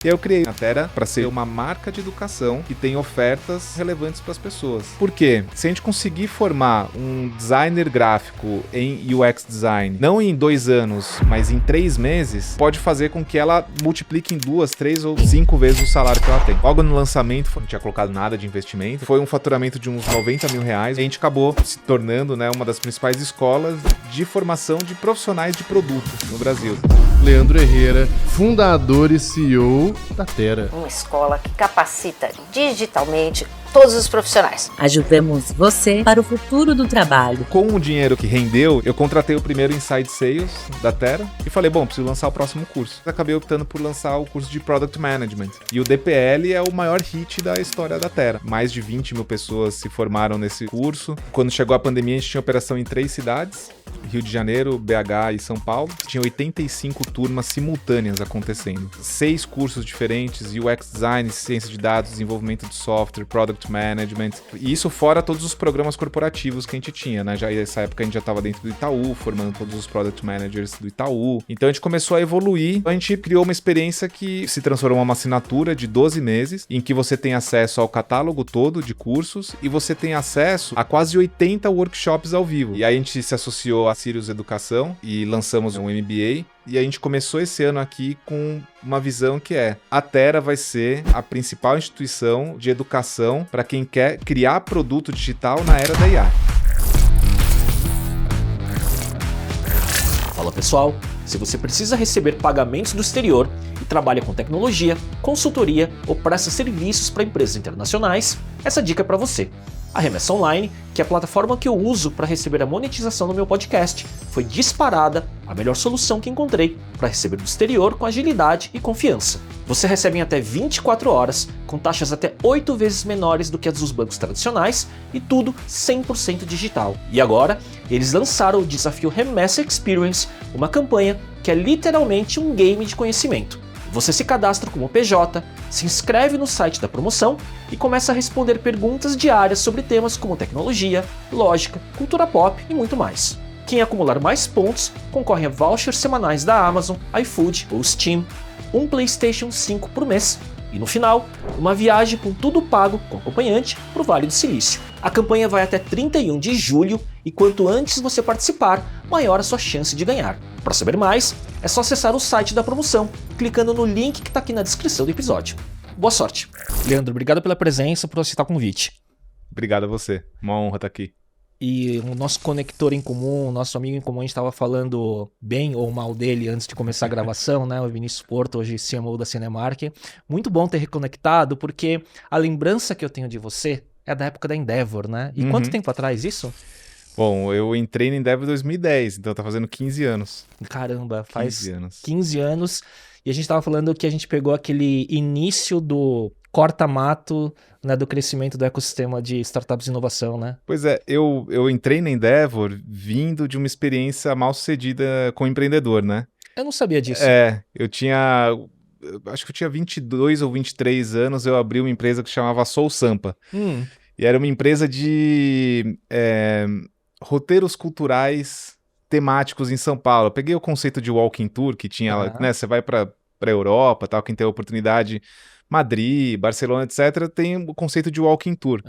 E aí eu criei a Tera para ser uma marca de educação que tem ofertas relevantes para as pessoas. Por quê? Se a gente conseguir formar um designer gráfico em UX design, não em 2 anos, mas em 3 meses, pode fazer com que ela multiplique em 2, 3 ou 5 vezes o salário que ela tem. Logo no lançamento, não tinha colocado nada de investimento, foi um faturamento de uns 90 mil reais. E a gente acabou se tornando, né, uma das principais escolas de formação de profissionais de produto no Brasil. Leandro Herrera, fundador e CEO da Tera. Uma escola que capacita digitalmente todos os profissionais. Ajudamos você para o futuro do trabalho. Com o dinheiro que rendeu, eu contratei o primeiro Inside Sales da Tera e falei, bom, preciso lançar o próximo curso. Acabei optando por lançar o curso de Product Management. E o DPL é o maior hit da história da Tera. Mais de 20 mil pessoas se formaram nesse curso. Quando chegou a pandemia, a gente tinha operação em 3 cidades. Rio de Janeiro, BH e São Paulo. Tinha 85 turmas simultâneas acontecendo. 6 cursos diferentes, UX Design, Ciência de Dados, Desenvolvimento de Software, Product Management. E isso fora todos os programas corporativos que a gente tinha, né? Já nessa época a gente já estava dentro do Itaú, formando todos os Product Managers do Itaú. Então a gente começou a evoluir. A gente criou uma experiência que se transformou em uma assinatura de 12 meses, em que você tem acesso ao catálogo todo de cursos e você tem acesso a quase 80 workshops ao vivo. E aí a gente se associou a Sirius Educação e lançamos um MBA. E a gente começou esse ano aqui com uma visão que é: a Tera vai ser a principal instituição de educação para quem quer criar produto digital na era da IA. Fala pessoal, se você precisa receber pagamentos do exterior e trabalha com tecnologia, consultoria ou presta serviços para empresas internacionais, essa dica é para você. A Remessa Online, que é a plataforma que eu uso para receber a monetização do meu podcast, foi disparada a melhor solução que encontrei para receber do exterior com agilidade e confiança. Você recebe em até 24 horas, com taxas até 8 vezes menores do que as dos bancos tradicionais e tudo 100% digital. E agora, eles lançaram o desafio Remessa Experience, uma campanha que é literalmente um game de conhecimento. Você se cadastra como PJ, se inscreve no site da promoção e começa a responder perguntas diárias sobre temas como tecnologia, lógica, cultura pop e muito mais. Quem acumular mais pontos concorre a vouchers semanais da Amazon, iFood ou Steam, um PlayStation 5 por mês e, no final, uma viagem com tudo pago com acompanhante para o Vale do Silício. A campanha vai até 31 de julho e quanto antes você participar, maior a sua chance de ganhar. Para saber mais, é só acessar o site da promoção, clicando no link que está aqui na descrição do episódio. Boa sorte! Leandro, obrigado pela presença, por aceitar o convite. Obrigado a você, uma honra estar aqui. E o nosso conector em comum, o nosso amigo em comum, a gente estava falando bem ou mal dele antes de começar a gravação, né? O Vinícius Porto, hoje CMO da Cinemark. Muito bom ter reconectado, porque a lembrança que eu tenho de você é da época da Endeavor, né? E quanto tempo atrás isso? Bom, eu entrei na Endeavor em 2010, então tá fazendo 15 anos. Caramba, faz 15 anos. 15 anos. E a gente estava falando que a gente pegou aquele início do corta-mato, né, do crescimento do ecossistema de startups de inovação, né? Pois é, eu entrei na Endeavor vindo de uma experiência mal sucedida com empreendedor, né? Eu não sabia disso. Acho que eu tinha 22 ou 23 anos, eu abri uma empresa que chamava Soul Sampa. E era uma empresa de roteiros culturais temáticos em São Paulo. Eu peguei o conceito de walking tour que tinha, né? Você vai para Europa, tal, quem tem a oportunidade, Madrid, Barcelona, etc., tem o conceito de walking tour.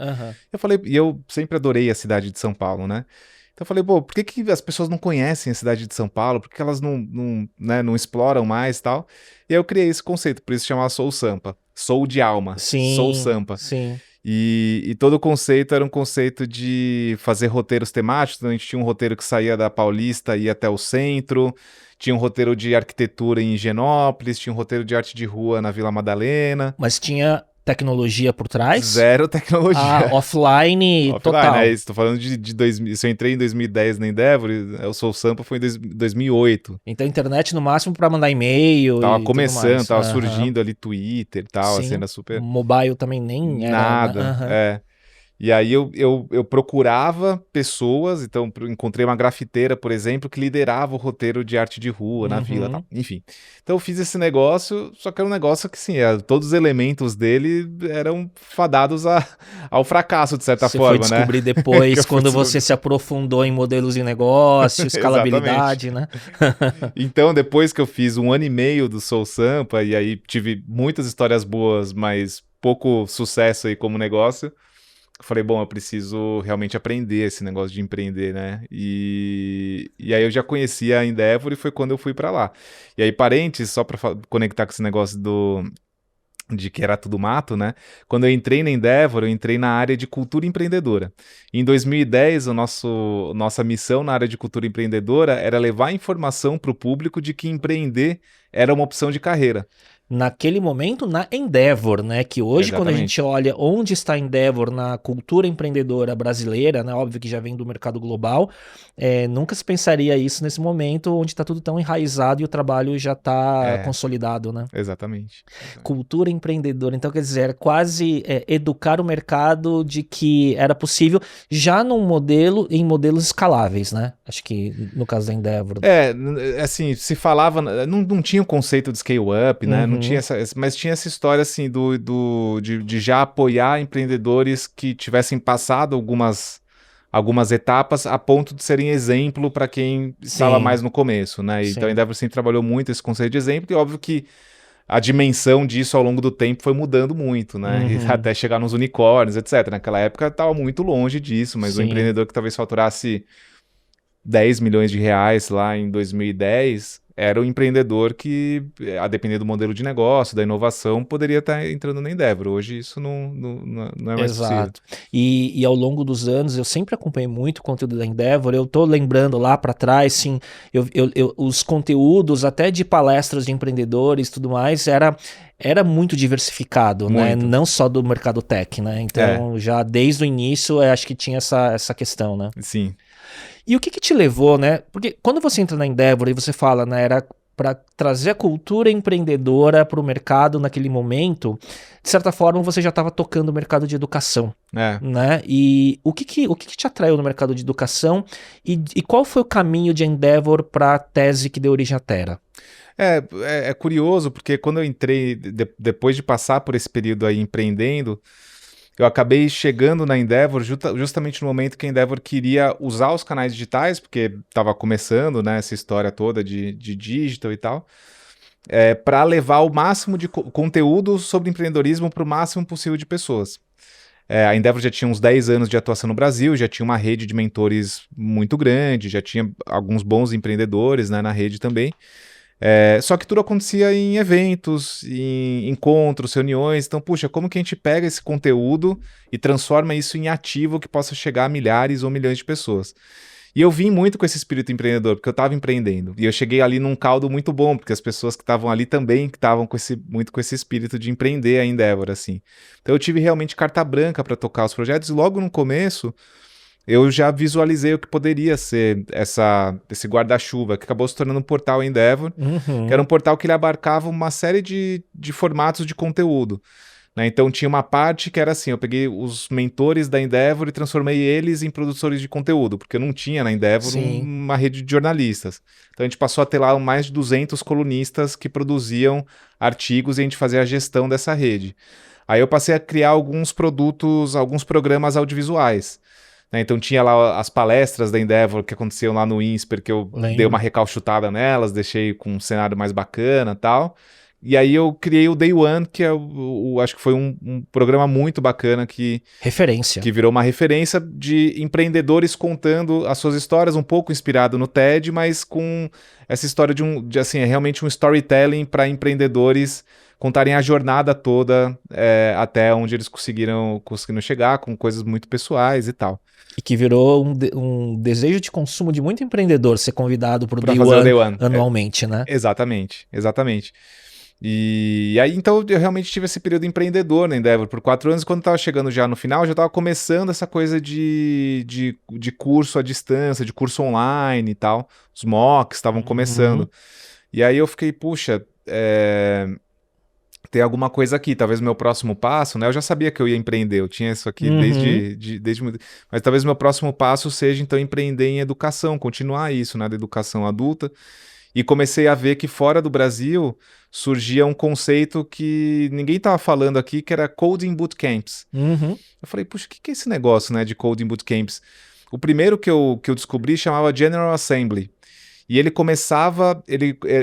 Eu falei, e eu sempre adorei a cidade de São Paulo, né? Então eu falei, pô, por que as pessoas não conhecem a cidade de São Paulo? Por que elas não exploram mais e tal? E aí eu criei esse conceito, por isso chamava Soul Sampa. Soul de alma, Sim, Soul Sampa. Sim. E todo o conceito era um conceito de fazer roteiros temáticos. Então a gente tinha um roteiro que saía da Paulista e ia até o centro, tinha um roteiro de arquitetura em Higienópolis, tinha um roteiro de arte de rua na Vila Madalena. Mas tinha tecnologia por trás? Zero tecnologia. Offline total. É isso, tô falando de 2000. Se eu entrei em 2010 na Endeavor, o Soul Sampa foi em 2008. Então internet no máximo para mandar e-mail. Tava começando, tava surgindo ali Twitter e tal, Sim. a cena super... Mobile também nem era. Nada, E aí eu procurava pessoas, então encontrei uma grafiteira, por exemplo, que liderava o roteiro de arte de rua na vila, tal. Enfim. Então eu fiz esse negócio, só que era um negócio que, sim, todos os elementos dele eram fadados ao fracasso, de certa forma, né? Você foi descobrir depois, quando você se aprofundou em modelos de negócio, escalabilidade, né? Então, depois que eu fiz 1 ano e meio do Soul Sampa, e aí tive muitas histórias boas, mas pouco sucesso aí como negócio, eu falei, bom, eu preciso realmente aprender esse negócio de empreender, né? E aí eu já conhecia a Endeavor e foi quando eu fui pra lá. E aí, parênteses, só pra conectar com esse negócio de que era tudo mato, né? Quando eu entrei na Endeavor, eu entrei na área de cultura empreendedora. Em 2010, nossa missão na área de cultura empreendedora era levar informação para o público de que empreender era uma opção de carreira. Naquele momento, na Endeavor, né? Que hoje, Exatamente. quando a gente olha onde está a Endeavor na cultura empreendedora brasileira, né? Óbvio que já vem do mercado global, nunca se pensaria isso nesse momento onde está tudo tão enraizado e o trabalho já está consolidado, né? Exatamente. Cultura empreendedora. Então, quer dizer, era quase educar o mercado de que era possível já em modelos escaláveis, né? Acho que no caso da Endeavor. Assim, se falava, não tinha o conceito de scale-up, né? Não tinha mas tinha essa história, assim, de já apoiar empreendedores que tivessem passado algumas etapas a ponto de serem exemplo para quem estava mais no começo, né? Então a Endeavor sempre trabalhou muito esse conceito de exemplo, e óbvio que a dimensão disso ao longo do tempo foi mudando muito, né? Até chegar nos unicórnios, etc. Naquela época estava muito longe disso, mas o empreendedor que talvez faturasse 10 milhões de reais lá em 2010 era um empreendedor que, a depender do modelo de negócio, da inovação, poderia estar entrando na Endeavor. Hoje isso não é mais possível. E ao longo dos anos, eu sempre acompanhei muito o conteúdo da Endeavor. Eu tô lembrando lá para trás, sim, os conteúdos até de palestras de empreendedores e tudo mais, era muito diversificado, né? Não só do mercado tech, né? Então, já desde o início, acho que tinha essa questão, né? Sim. E o que te levou, né? Porque quando você entra na Endeavor e você fala, né, era para trazer a cultura empreendedora para o mercado naquele momento, de certa forma você já estava tocando o mercado de educação, né? E o que te atraiu no mercado de educação e qual foi o caminho de Endeavor para a tese que deu origem à Terra? É curioso, porque quando eu entrei, depois de passar por esse período aí empreendendo, eu acabei chegando na Endeavor justamente no momento que a Endeavor queria usar os canais digitais, porque estava começando, né, essa história toda de digital e tal, para levar o máximo de conteúdo sobre empreendedorismo para o máximo possível de pessoas. A Endeavor já tinha uns 10 anos de atuação no Brasil, já tinha uma rede de mentores muito grande, já tinha alguns bons empreendedores, né, na rede também. Só que tudo acontecia em eventos, em encontros, reuniões. Então, puxa, como que a gente pega esse conteúdo e transforma isso em ativo que possa chegar a milhares ou milhões de pessoas? E eu vim muito com esse espírito empreendedor, porque eu estava empreendendo. E eu cheguei ali num caldo muito bom, porque as pessoas que estavam ali também estavam muito com esse espírito de empreender a Endeavor, assim. Então eu tive realmente carta branca para tocar os projetos, e logo no começo eu já visualizei o que poderia ser esse guarda-chuva, que acabou se tornando um portal Endeavor, que era um portal que ele abarcava uma série de formatos de conteúdo, né? Então tinha uma parte que era assim, eu peguei os mentores da Endeavor e transformei eles em produtores de conteúdo, porque eu não tinha na Endeavor uma rede de jornalistas. Então a gente passou a ter lá mais de 200 colunistas que produziam artigos e a gente fazia a gestão dessa rede. Aí eu passei a criar alguns produtos, alguns programas audiovisuais. Então tinha lá as palestras da Endeavor que aconteciam lá no INSPER, que eu dei uma recalchutada nelas, deixei com um cenário mais bacana e tal. E aí eu criei o Day One, que acho que foi um programa muito bacana que virou uma referência de empreendedores contando as suas histórias, um pouco inspirado no TED, mas com essa história de assim, realmente um storytelling para empreendedores contarem a jornada toda até onde eles conseguiram chegar, com coisas muito pessoais e tal. E que virou um desejo de consumo de muito empreendedor ser convidado para o Day One anualmente, né? Exatamente. E aí, então, eu realmente tive esse período empreendedor na Endeavor por 4 anos, e quando estava chegando já no final, já estava começando essa coisa de curso à distância, de curso online e tal. Os mocks estavam começando. E aí eu fiquei, puxa, tem alguma coisa aqui, talvez meu próximo passo, né? Eu já sabia que eu ia empreender, eu tinha isso aqui desde muito, mas talvez meu próximo passo seja então empreender em educação, continuar isso, né, da educação adulta. E comecei a ver que fora do Brasil surgia um conceito que ninguém estava falando aqui, que era Coding Bootcamps. Uhum. Eu falei, puxa, o que é esse negócio, né, de Coding Bootcamps? O primeiro que eu descobri chamava General Assembly. E ele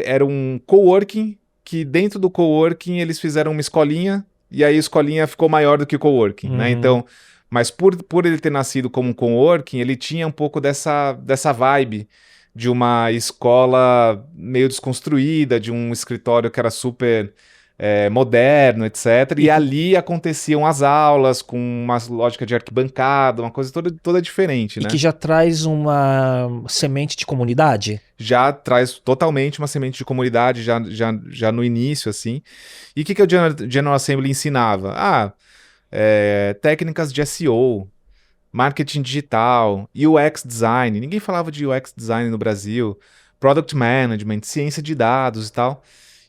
era um coworking, que dentro do coworking eles fizeram uma escolinha, e aí a escolinha ficou maior do que o coworking, né? Então, mas por ele ter nascido como um coworking, ele tinha um pouco dessa vibe de uma escola meio desconstruída, de um escritório que era super moderno, etc. E ali aconteciam as aulas com uma lógica de arquibancada, uma coisa toda diferente, E né? que já traz uma semente de comunidade? Já traz totalmente uma semente de comunidade já no início, assim. E o que o General Assembly ensinava? Técnicas de SEO, marketing digital, UX design. Ninguém falava de UX design no Brasil. Product management, ciência de dados e tal.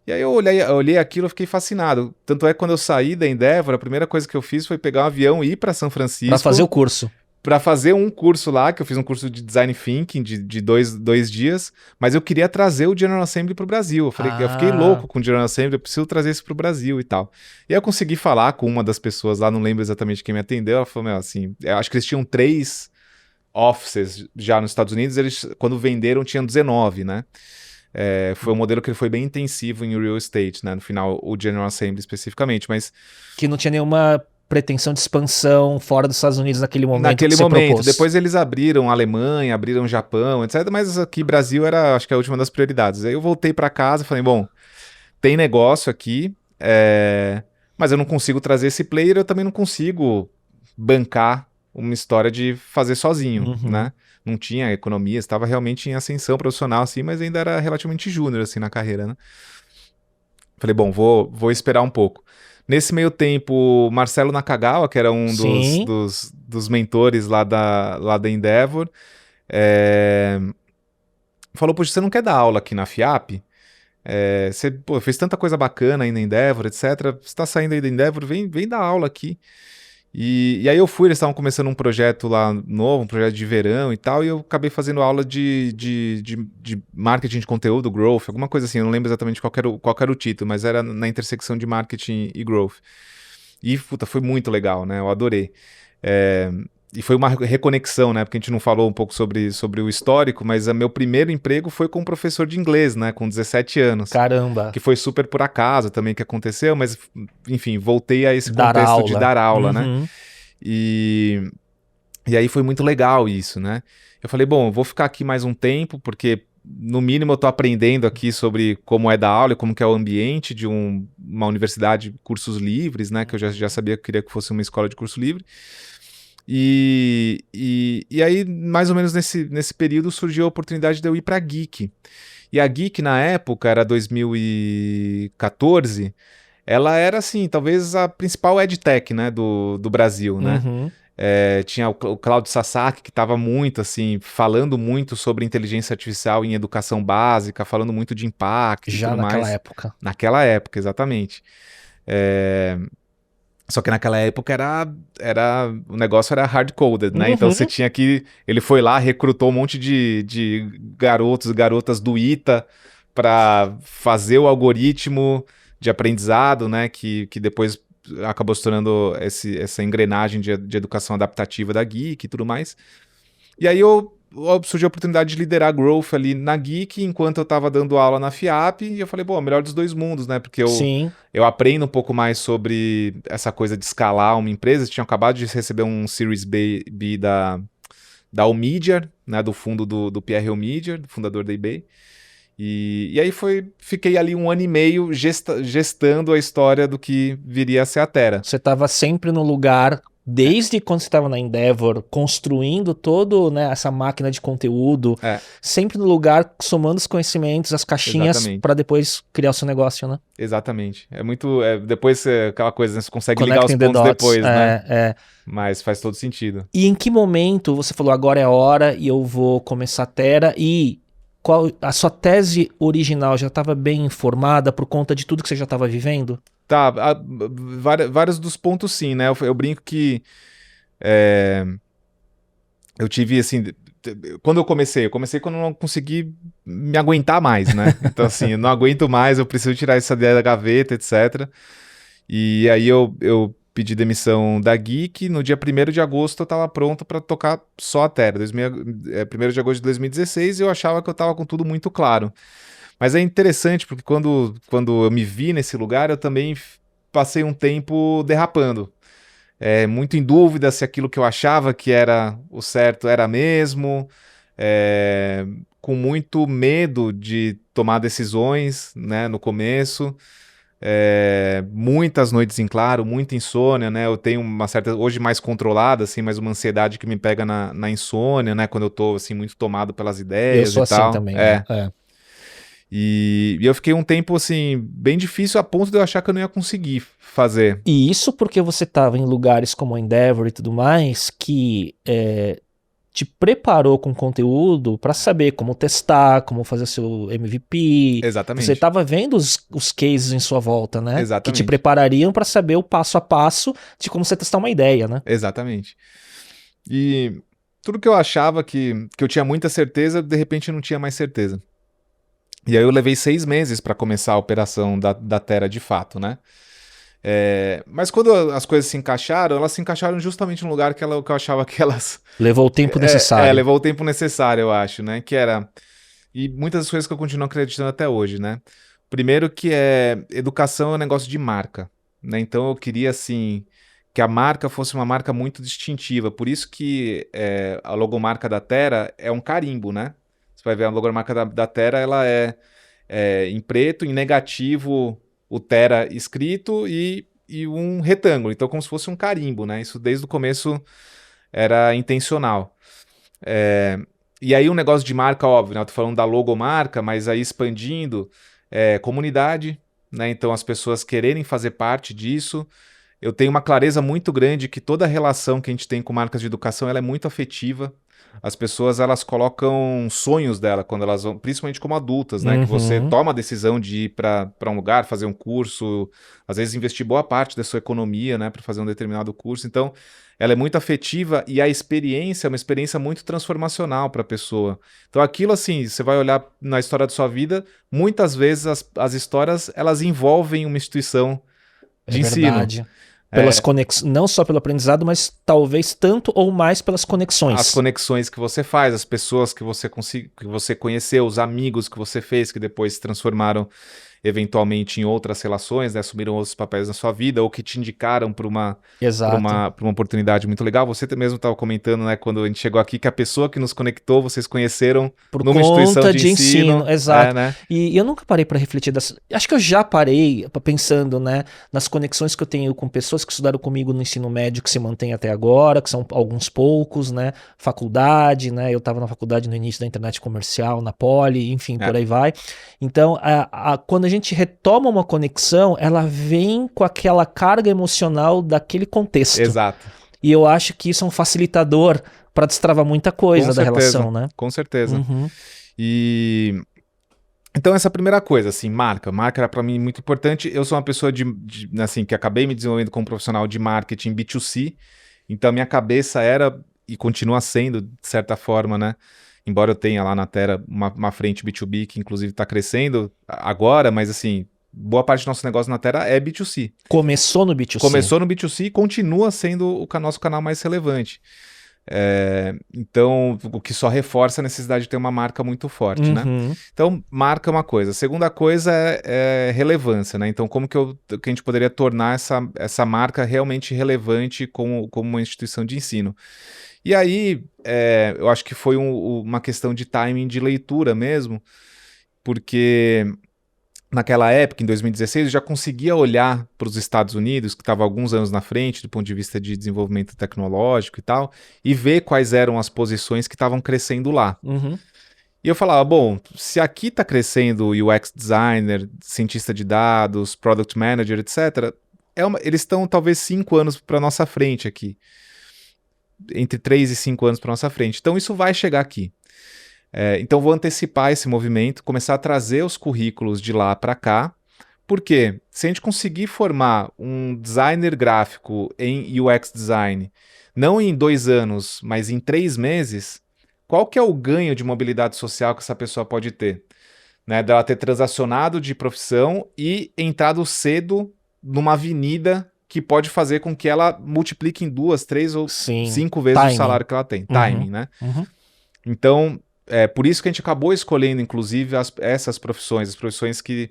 E aí eu olhei aquilo e fiquei fascinado. Tanto é que quando eu saí da Endeavor, a primeira coisa que eu fiz foi pegar um avião e ir para São Francisco. Para fazer o curso. Para fazer um curso lá, que eu fiz um curso de Design Thinking de dois dias, mas eu queria trazer o General Assembly para o Brasil. Eu fiquei louco com o General Assembly, eu preciso trazer isso para o Brasil e tal. E aí eu consegui falar com uma das pessoas lá, não lembro exatamente quem me atendeu, ela falou, assim, eu acho que eles tinham 3 offices já nos Estados Unidos, eles quando venderam tinham 19, né? Foi um modelo que foi bem intensivo em real estate, né? No final, o General Assembly especificamente, mas... Que não tinha nenhuma pretensão de expansão fora dos Estados Unidos naquele momento. Propôs. Depois eles abriram Alemanha, abriram Japão, etc. Mas aqui Brasil era, acho que a última das prioridades. Aí eu voltei para casa e falei, bom, tem negócio aqui, mas eu não consigo trazer esse player, eu também não consigo bancar uma história de fazer sozinho, né? Não tinha economia, estava realmente em ascensão profissional, assim, mas ainda era relativamente júnior, assim, na carreira, né? Falei, bom, vou esperar um pouco. Nesse meio tempo, Marcelo Nakagawa, que era um dos mentores lá da Endeavor, falou, poxa, você não quer dar aula aqui na FIAP? Você fez tanta coisa bacana aí na Endeavor, etc. Você está saindo aí da Endeavor, vem dar aula aqui. E aí eu fui, eles estavam começando um projeto lá novo, um projeto de verão e tal, e eu acabei fazendo aula de marketing de conteúdo, growth, alguma coisa assim, eu não lembro exatamente qual era o título, mas era na intersecção de marketing e growth. E, foi muito legal, né? Eu adorei. E foi uma reconexão, né? Porque a gente não falou um pouco sobre o histórico, mas o meu primeiro emprego foi como professor de inglês, né? Com 17 anos. Caramba! Que foi super por acaso também que aconteceu, mas, enfim, voltei a esse contexto de dar aula, né? E aí foi muito legal isso, né? Eu falei, bom, eu vou ficar aqui mais um tempo, porque no mínimo eu tô aprendendo aqui sobre como é dar aula e como que é o ambiente de uma universidade de cursos livres, né? Que eu já sabia que eu queria que fosse uma escola de curso livre. E aí, mais ou menos nesse período, surgiu a oportunidade de eu ir para a Geek. E a Geek, na época, era 2014, ela era, assim, talvez a principal edtech, né, do Brasil, né? Tinha o Claudio Sasaki, que estava muito, assim, falando muito sobre inteligência artificial em educação básica, falando muito de impacto já e tudo naquela mais. época. Naquela época, exatamente. Só que naquela época o negócio era hard-coded, né? Então você tinha que... Ele foi lá, recrutou um monte de garotos e garotas do ITA para fazer o algoritmo de aprendizado, né? Que depois acabou se tornando essa engrenagem de educação adaptativa da Geek e tudo mais. E aí surgiu a oportunidade de liderar growth ali na Geek, enquanto eu estava dando aula na FIAP, e eu falei, bom, melhor dos dois mundos, né? Porque eu aprendo um pouco mais sobre essa coisa de escalar uma empresa. Eles tinham acabado de receber um Series B da Omidyar, né? Do fundo do Pierre Omidyar, do fundador da eBay. E aí fiquei ali 1 ano e meio gestando a história do que viria a ser a Terra. Você estava sempre no lugar... Desde quando você estava na Endeavor, construindo toda, né, essa máquina de conteúdo, sempre no lugar, somando os conhecimentos, as caixinhas, para depois criar o seu negócio, né? Exatamente. É muito... depois aquela coisa, né, você consegue ligar os pontos depois, né? Mas faz todo sentido. E em que momento você falou, agora é a hora e eu vou começar a Terra, e a sua tese original já estava bem informada por conta de tudo que você já estava vivendo? Tá, vários dos pontos sim, né? Eu brinco que eu tive, assim, quando eu comecei quando eu não consegui me aguentar mais, né? Então, assim, eu não aguento mais, eu preciso tirar essa ideia da gaveta, etc. E aí eu pedi demissão da Geek, no dia 1º de agosto eu estava pronto para tocar só a Terra. 1º de agosto de 2016 eu achava que eu estava com tudo muito claro. Mas é interessante porque quando eu me vi nesse lugar, eu também passei um tempo derrapando. Muito em dúvida se aquilo que eu achava que era o certo era mesmo, com muito medo de tomar decisões, né, no começo. Muitas noites em claro, muita insônia, né? Eu tenho uma certa, hoje mais controlada, assim, mas uma ansiedade que me pega na insônia, né? Quando eu tô, assim, muito tomado pelas ideias Eu sou e assim tal. também, né? E eu fiquei um tempo, assim, bem difícil a ponto de eu achar que eu não ia conseguir fazer. E isso porque você estava em lugares como a Endeavor e tudo mais, que te preparou com conteúdo para saber como testar, como fazer seu MVP. Exatamente. Você estava vendo os cases em sua volta, né? Exatamente. Que te preparariam para saber o passo a passo de como você testar uma ideia, né? Exatamente. E tudo que eu achava que eu tinha muita certeza, de repente eu não tinha mais certeza. E aí eu levei 6 meses para começar a operação da Terra de fato, né? Mas quando as coisas se encaixaram, elas se encaixaram justamente no lugar que eu achava que elas... Levou o tempo necessário. Levou o tempo necessário, eu acho, né? Que era... E muitas das coisas que eu continuo acreditando até hoje, né? Primeiro que educação é um negócio de marca, né? Então eu queria, assim, que a marca fosse uma marca muito distintiva. Por isso que a logomarca da Terra é um carimbo, né? Você vai ver a logomarca da Terra, ela é em preto, em negativo, o Terra escrito e um retângulo. Então, como se fosse um carimbo, né? Isso desde o começo era intencional. E aí um negócio de marca, óbvio, né? Eu tô falando da logomarca, mas aí expandindo, comunidade, né? Então as pessoas quererem fazer parte disso. Eu tenho uma clareza muito grande que toda relação que a gente tem com marcas de educação, ela é muito afetiva. As pessoas, elas colocam sonhos dela quando elas vão, principalmente como adultas, né? Que você toma a decisão de ir para um lugar, fazer um curso, às vezes investir boa parte da sua economia, né, para fazer um determinado curso. Então, ela é muito afetiva e a experiência é uma experiência muito transformacional para a pessoa. Então, aquilo, assim, você vai olhar na história da sua vida, muitas vezes as histórias, elas envolvem uma instituição de ensino. Verdade. Pelas não só pelo aprendizado, mas talvez tanto ou mais pelas conexões. As conexões que você faz, as pessoas que você conheceu, os amigos que você fez, que depois se transformaram eventualmente em outras relações, né, assumiram outros papéis na sua vida, ou que te indicaram para uma oportunidade muito legal. Você mesmo estava comentando, né, quando a gente chegou aqui, que a pessoa que nos conectou, vocês conheceram numa instituição de ensino. Exato. Né? E eu nunca parei para refletir acho que eu já parei pensando, né, nas conexões que eu tenho com pessoas que estudaram comigo no ensino médio, que se mantém até agora, que são alguns poucos, né, faculdade, né, eu estava na faculdade no início da internet comercial, na Poli, enfim, por aí vai. Então, quando a gente retoma uma conexão, ela vem com aquela carga emocional daquele contexto. Exato. E eu acho que isso é um facilitador para destravar muita coisa da relação, né? Com certeza. E então essa primeira coisa, assim, marca era para mim muito importante. Eu sou uma pessoa assim, que acabei me desenvolvendo como profissional de marketing B2C, então minha cabeça era e continua sendo, de certa forma, né? Embora eu tenha lá na Terra uma frente B2B que inclusive está crescendo agora, mas assim, boa parte do nosso negócio na Terra é B2C. Começou no B2C. Começou no B2C e continua sendo o nosso canal mais relevante. Então, o que só reforça a necessidade de ter uma marca muito forte, né? Então, marca é uma coisa. A segunda coisa é relevância, né? Então, como que a gente poderia tornar essa marca realmente relevante como uma instituição de ensino? E aí, eu acho que foi uma questão de timing de leitura mesmo, porque naquela época, em 2016, eu já conseguia olhar para os Estados Unidos, que estava alguns anos na frente do ponto de vista de desenvolvimento tecnológico e tal, e ver quais eram as posições que estavam crescendo lá. E eu falava, bom, se aqui está crescendo UX designer, cientista de dados, product manager, etc., eles estão talvez 5 anos para nossa frente aqui. Entre 3 e 5 anos para nossa frente. Então isso vai chegar aqui. Então vou antecipar esse movimento, começar a trazer os currículos de lá para cá, porque se a gente conseguir formar um designer gráfico em UX design, não em 2 anos, mas em 3 meses, qual que é o ganho de mobilidade social que essa pessoa pode ter? Né, dela ter transacionado de profissão e entrado cedo numa avenida que pode fazer com que ela multiplique em 2, 3 ou Sim. 5 vezes Timing. o salário que ela tem. Uhum. Timing, né? Uhum. Então, por isso que a gente acabou escolhendo, inclusive, essas profissões, as profissões que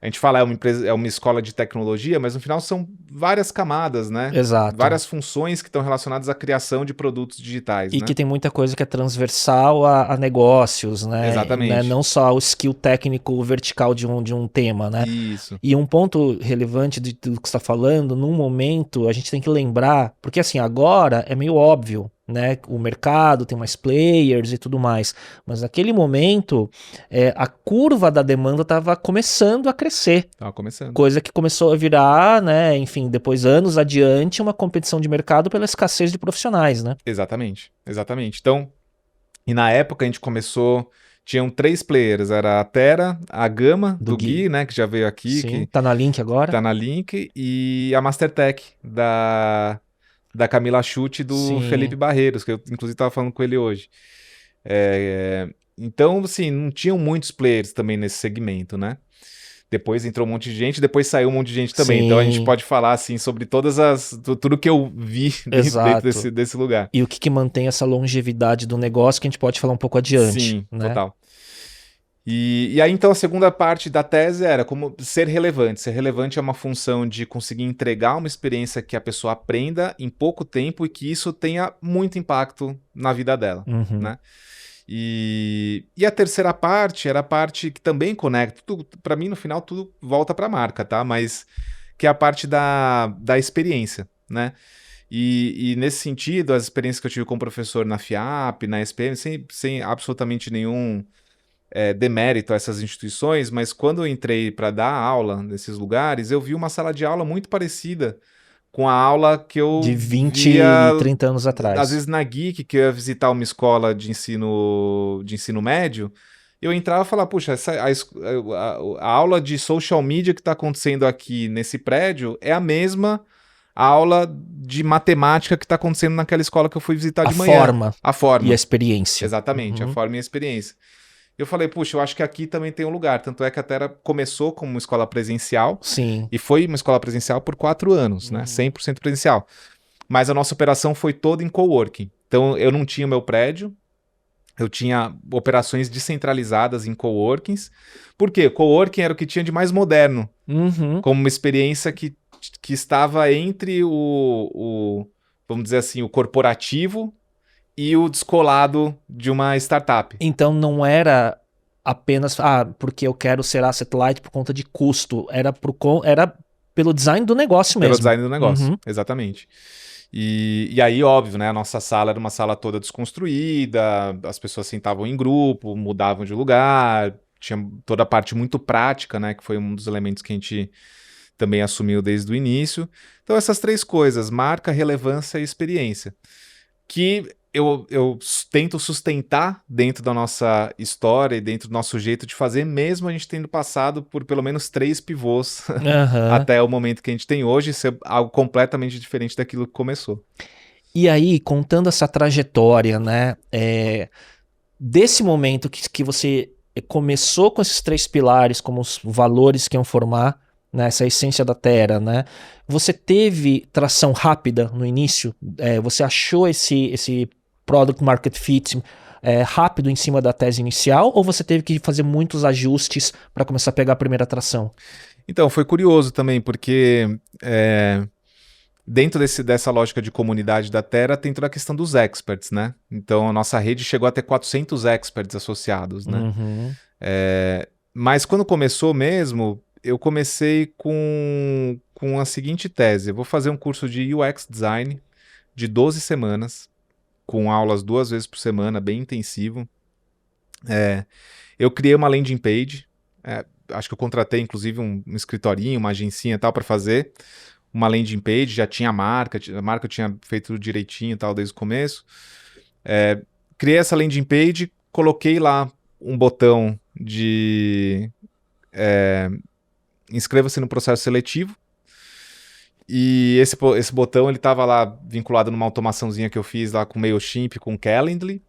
a gente fala é uma escola de tecnologia, mas no final são várias camadas, né? Exato. Várias funções que estão relacionadas à criação de produtos digitais, E né? que tem muita coisa que é transversal a negócios, né? Exatamente. Né? Não só o skill técnico vertical de um tema, né? Isso. E um ponto relevante de tudo que você está falando, num momento, a gente tem que lembrar, porque assim, agora é meio óbvio, né? O mercado tem mais players e tudo mais, mas naquele momento a curva da demanda estava começando a crescer, Tava começando. coisa que começou a virar, né? Enfim, depois anos adiante, uma competição de mercado pela escassez de profissionais, né? Exatamente, exatamente. Então, e na época a gente começou, tinham 3 players, era a Terra, a Gama, Do do Gui, né, que já veio aqui, Sim, que tá na Link agora. tá na Link, e a Mastertech, da Camila Chute e do Sim. Felipe Barreiros, que eu inclusive tava falando com ele hoje. Então, assim, não tinham muitos players também nesse segmento, né? Depois entrou um monte de gente, depois saiu um monte de gente também. Sim. Então a gente pode falar, assim, sobre tudo que eu vi Exato. dentro desse lugar. E o que mantém essa longevidade do negócio que a gente pode falar um pouco adiante. Sim, né? total. E aí, então, a segunda parte da tese era como ser relevante. Ser relevante é uma função de conseguir entregar uma experiência que a pessoa aprenda em pouco tempo e que isso tenha muito impacto na vida dela, Uhum. né? E a terceira parte era a parte que também conecta. Para mim, no final, tudo volta para a marca, tá? Mas que é a parte da experiência, né? E nesse sentido, as experiências que eu tive como professor na FIAP, na SPM, sem absolutamente nenhum demérito a essas instituições, mas quando eu entrei para dar aula nesses lugares, eu vi uma sala de aula muito parecida com a aula que eu De 20 via, e 30 anos atrás. às vezes na Geek, que eu ia visitar uma escola de ensino médio, eu entrava e falava, puxa, a aula de social media que está acontecendo aqui nesse prédio é a mesma aula de matemática que está acontecendo naquela escola que eu fui visitar de manhã. A forma. E a experiência. Exatamente, a forma e a experiência. Eu falei, puxa, eu acho que aqui também tem um lugar. Tanto é que a Terra começou como uma escola presencial. Sim. E foi uma escola presencial por 4 anos, né? 100% presencial. Mas a nossa operação foi toda em coworking. Então, eu não tinha o meu prédio. Eu tinha operações descentralizadas em coworkings. Por quê? Coworking era o que tinha de mais moderno. Como uma experiência que estava entre vamos dizer assim, o corporativo e o descolado de uma startup. Então não era apenas porque eu quero ser asset light por conta de custo, era pelo design do negócio mesmo. Pelo design do negócio, exatamente. E aí, óbvio, né, a nossa sala era uma sala toda desconstruída, as pessoas sentavam em grupo, mudavam de lugar, tinha toda a parte muito prática, né, que foi um dos elementos que a gente também assumiu desde o início. Então essas 3 coisas, marca, relevância e experiência, que eu tento sustentar dentro da nossa história e dentro do nosso jeito de fazer, mesmo a gente tendo passado por pelo menos 3 pivôs até o momento que a gente tem hoje, ser algo completamente diferente daquilo que começou. E aí, contando essa trajetória, né, desse momento que você começou com esses 3 pilares como os valores que iam formar, né, essa essência da Terra, né, você teve tração rápida no início? Você achou esse product market fit rápido em cima da tese inicial, ou você teve que fazer muitos ajustes para começar a pegar a primeira tração? Então, foi curioso também, porque dentro dessa lógica de comunidade da Terra tem toda a questão dos experts, né? Então, a nossa rede chegou a ter 400 experts associados, né? Mas quando começou mesmo, eu comecei com a seguinte tese: eu vou fazer um curso de UX Design de 12 semanas, com aulas 2 vezes por semana, bem intensivo. Eu criei uma landing page, acho que eu contratei inclusive um escritorinho, uma agencinha e tal para fazer uma landing page, já tinha a marca eu tinha feito direitinho e tal desde o começo. Criei essa landing page coloquei lá um botão de inscreva-se no processo seletivo. E esse botão, ele tava lá vinculado numa automaçãozinha que eu fiz lá com MailChimp, com Calendly.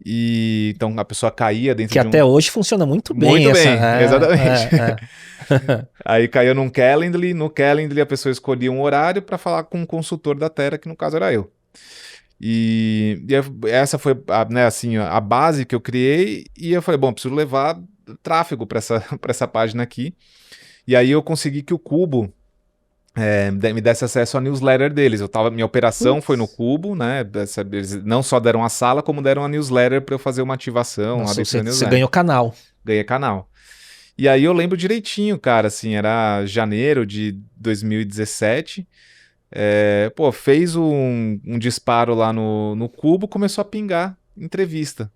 E então a pessoa caía dentro Que de até hoje funciona muito bem. Muito essa... bem, exatamente. Aí caía num Calendly, no Calendly a pessoa escolhia um horário para falar com um consultor da Terra, que no caso era eu. E essa foi a base que eu criei, e eu falei, bom, preciso levar tráfego para essa página aqui. E aí eu consegui que o Cubo me desse acesso à newsletter deles. Minha operação foi no Cubo, né? Eles não só deram a sala, como deram a newsletter para eu fazer uma ativação. Nossa, você ganhou canal. Ganhei canal. E aí eu lembro direitinho, cara, assim, era janeiro de 2017. Fez um disparo lá no Cubo, começou a pingar entrevista.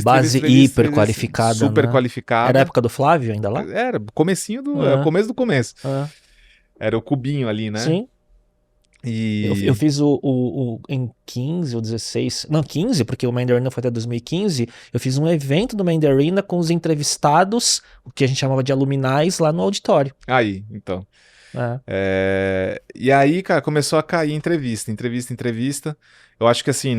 Base hiper qualificada. Super né? qualificada. Era a época do Flávio ainda lá? Era, comecinho começo do começo. Era o cubinho ali, né? Sim. E... Eu fiz em 15 ou 16... Não, 15, porque o Mandarina foi até 2015. Eu fiz um evento do Mandarina com os entrevistados, o que a gente chamava de aluminais, lá no auditório. Aí, então. E aí, cara, começou a cair entrevista. Eu acho que assim,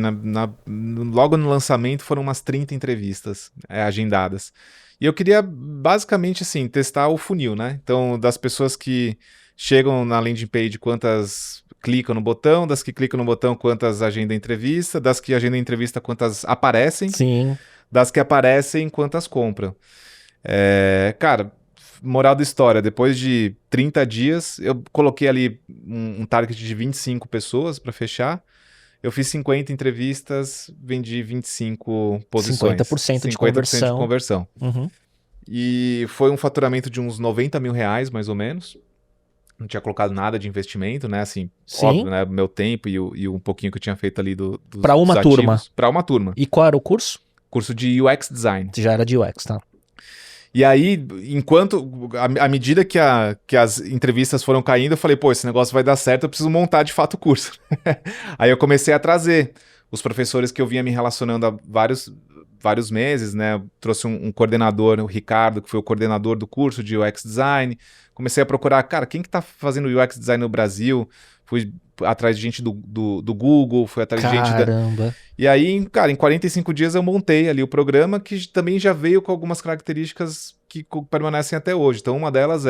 logo no lançamento foram umas 30 entrevistas agendadas. E eu queria, basicamente, assim, testar o funil, né? Então, das pessoas que chegam na landing page, quantas clicam no botão, das que clicam no botão, quantas agendam entrevista, das que agendam entrevista, quantas aparecem, Sim. das que aparecem, quantas compram. Cara, moral da história, depois de 30 dias, eu coloquei ali um target de 25 pessoas para fechar. Eu fiz 50 entrevistas, vendi 25 posições. 50% de 50% de conversão. Uhum. E foi um faturamento de uns R$90 mil, mais ou menos. Não tinha colocado nada de investimento, né? Assim, Sim. óbvio, né? Meu tempo e um pouquinho que eu tinha feito ali dos Pra uma turma. Para uma turma. E qual era o curso? Curso de UX Design. Já era de UX, tá? E aí, à medida que as entrevistas foram caindo, eu falei, pô, esse negócio vai dar certo, eu preciso montar de fato o curso. Aí eu comecei a trazer os professores que eu vinha me relacionando há vários meses, né? Eu trouxe um coordenador, o Ricardo, que foi o coordenador do curso de UX Design. Comecei a procurar, cara, quem que tá fazendo UX Design no Brasil? Fui atrás de gente do Google, fui atrás de gente da... Caramba. E aí, cara, em 45 dias eu montei ali o programa, que também já veio com algumas características que permanecem até hoje. Então, uma delas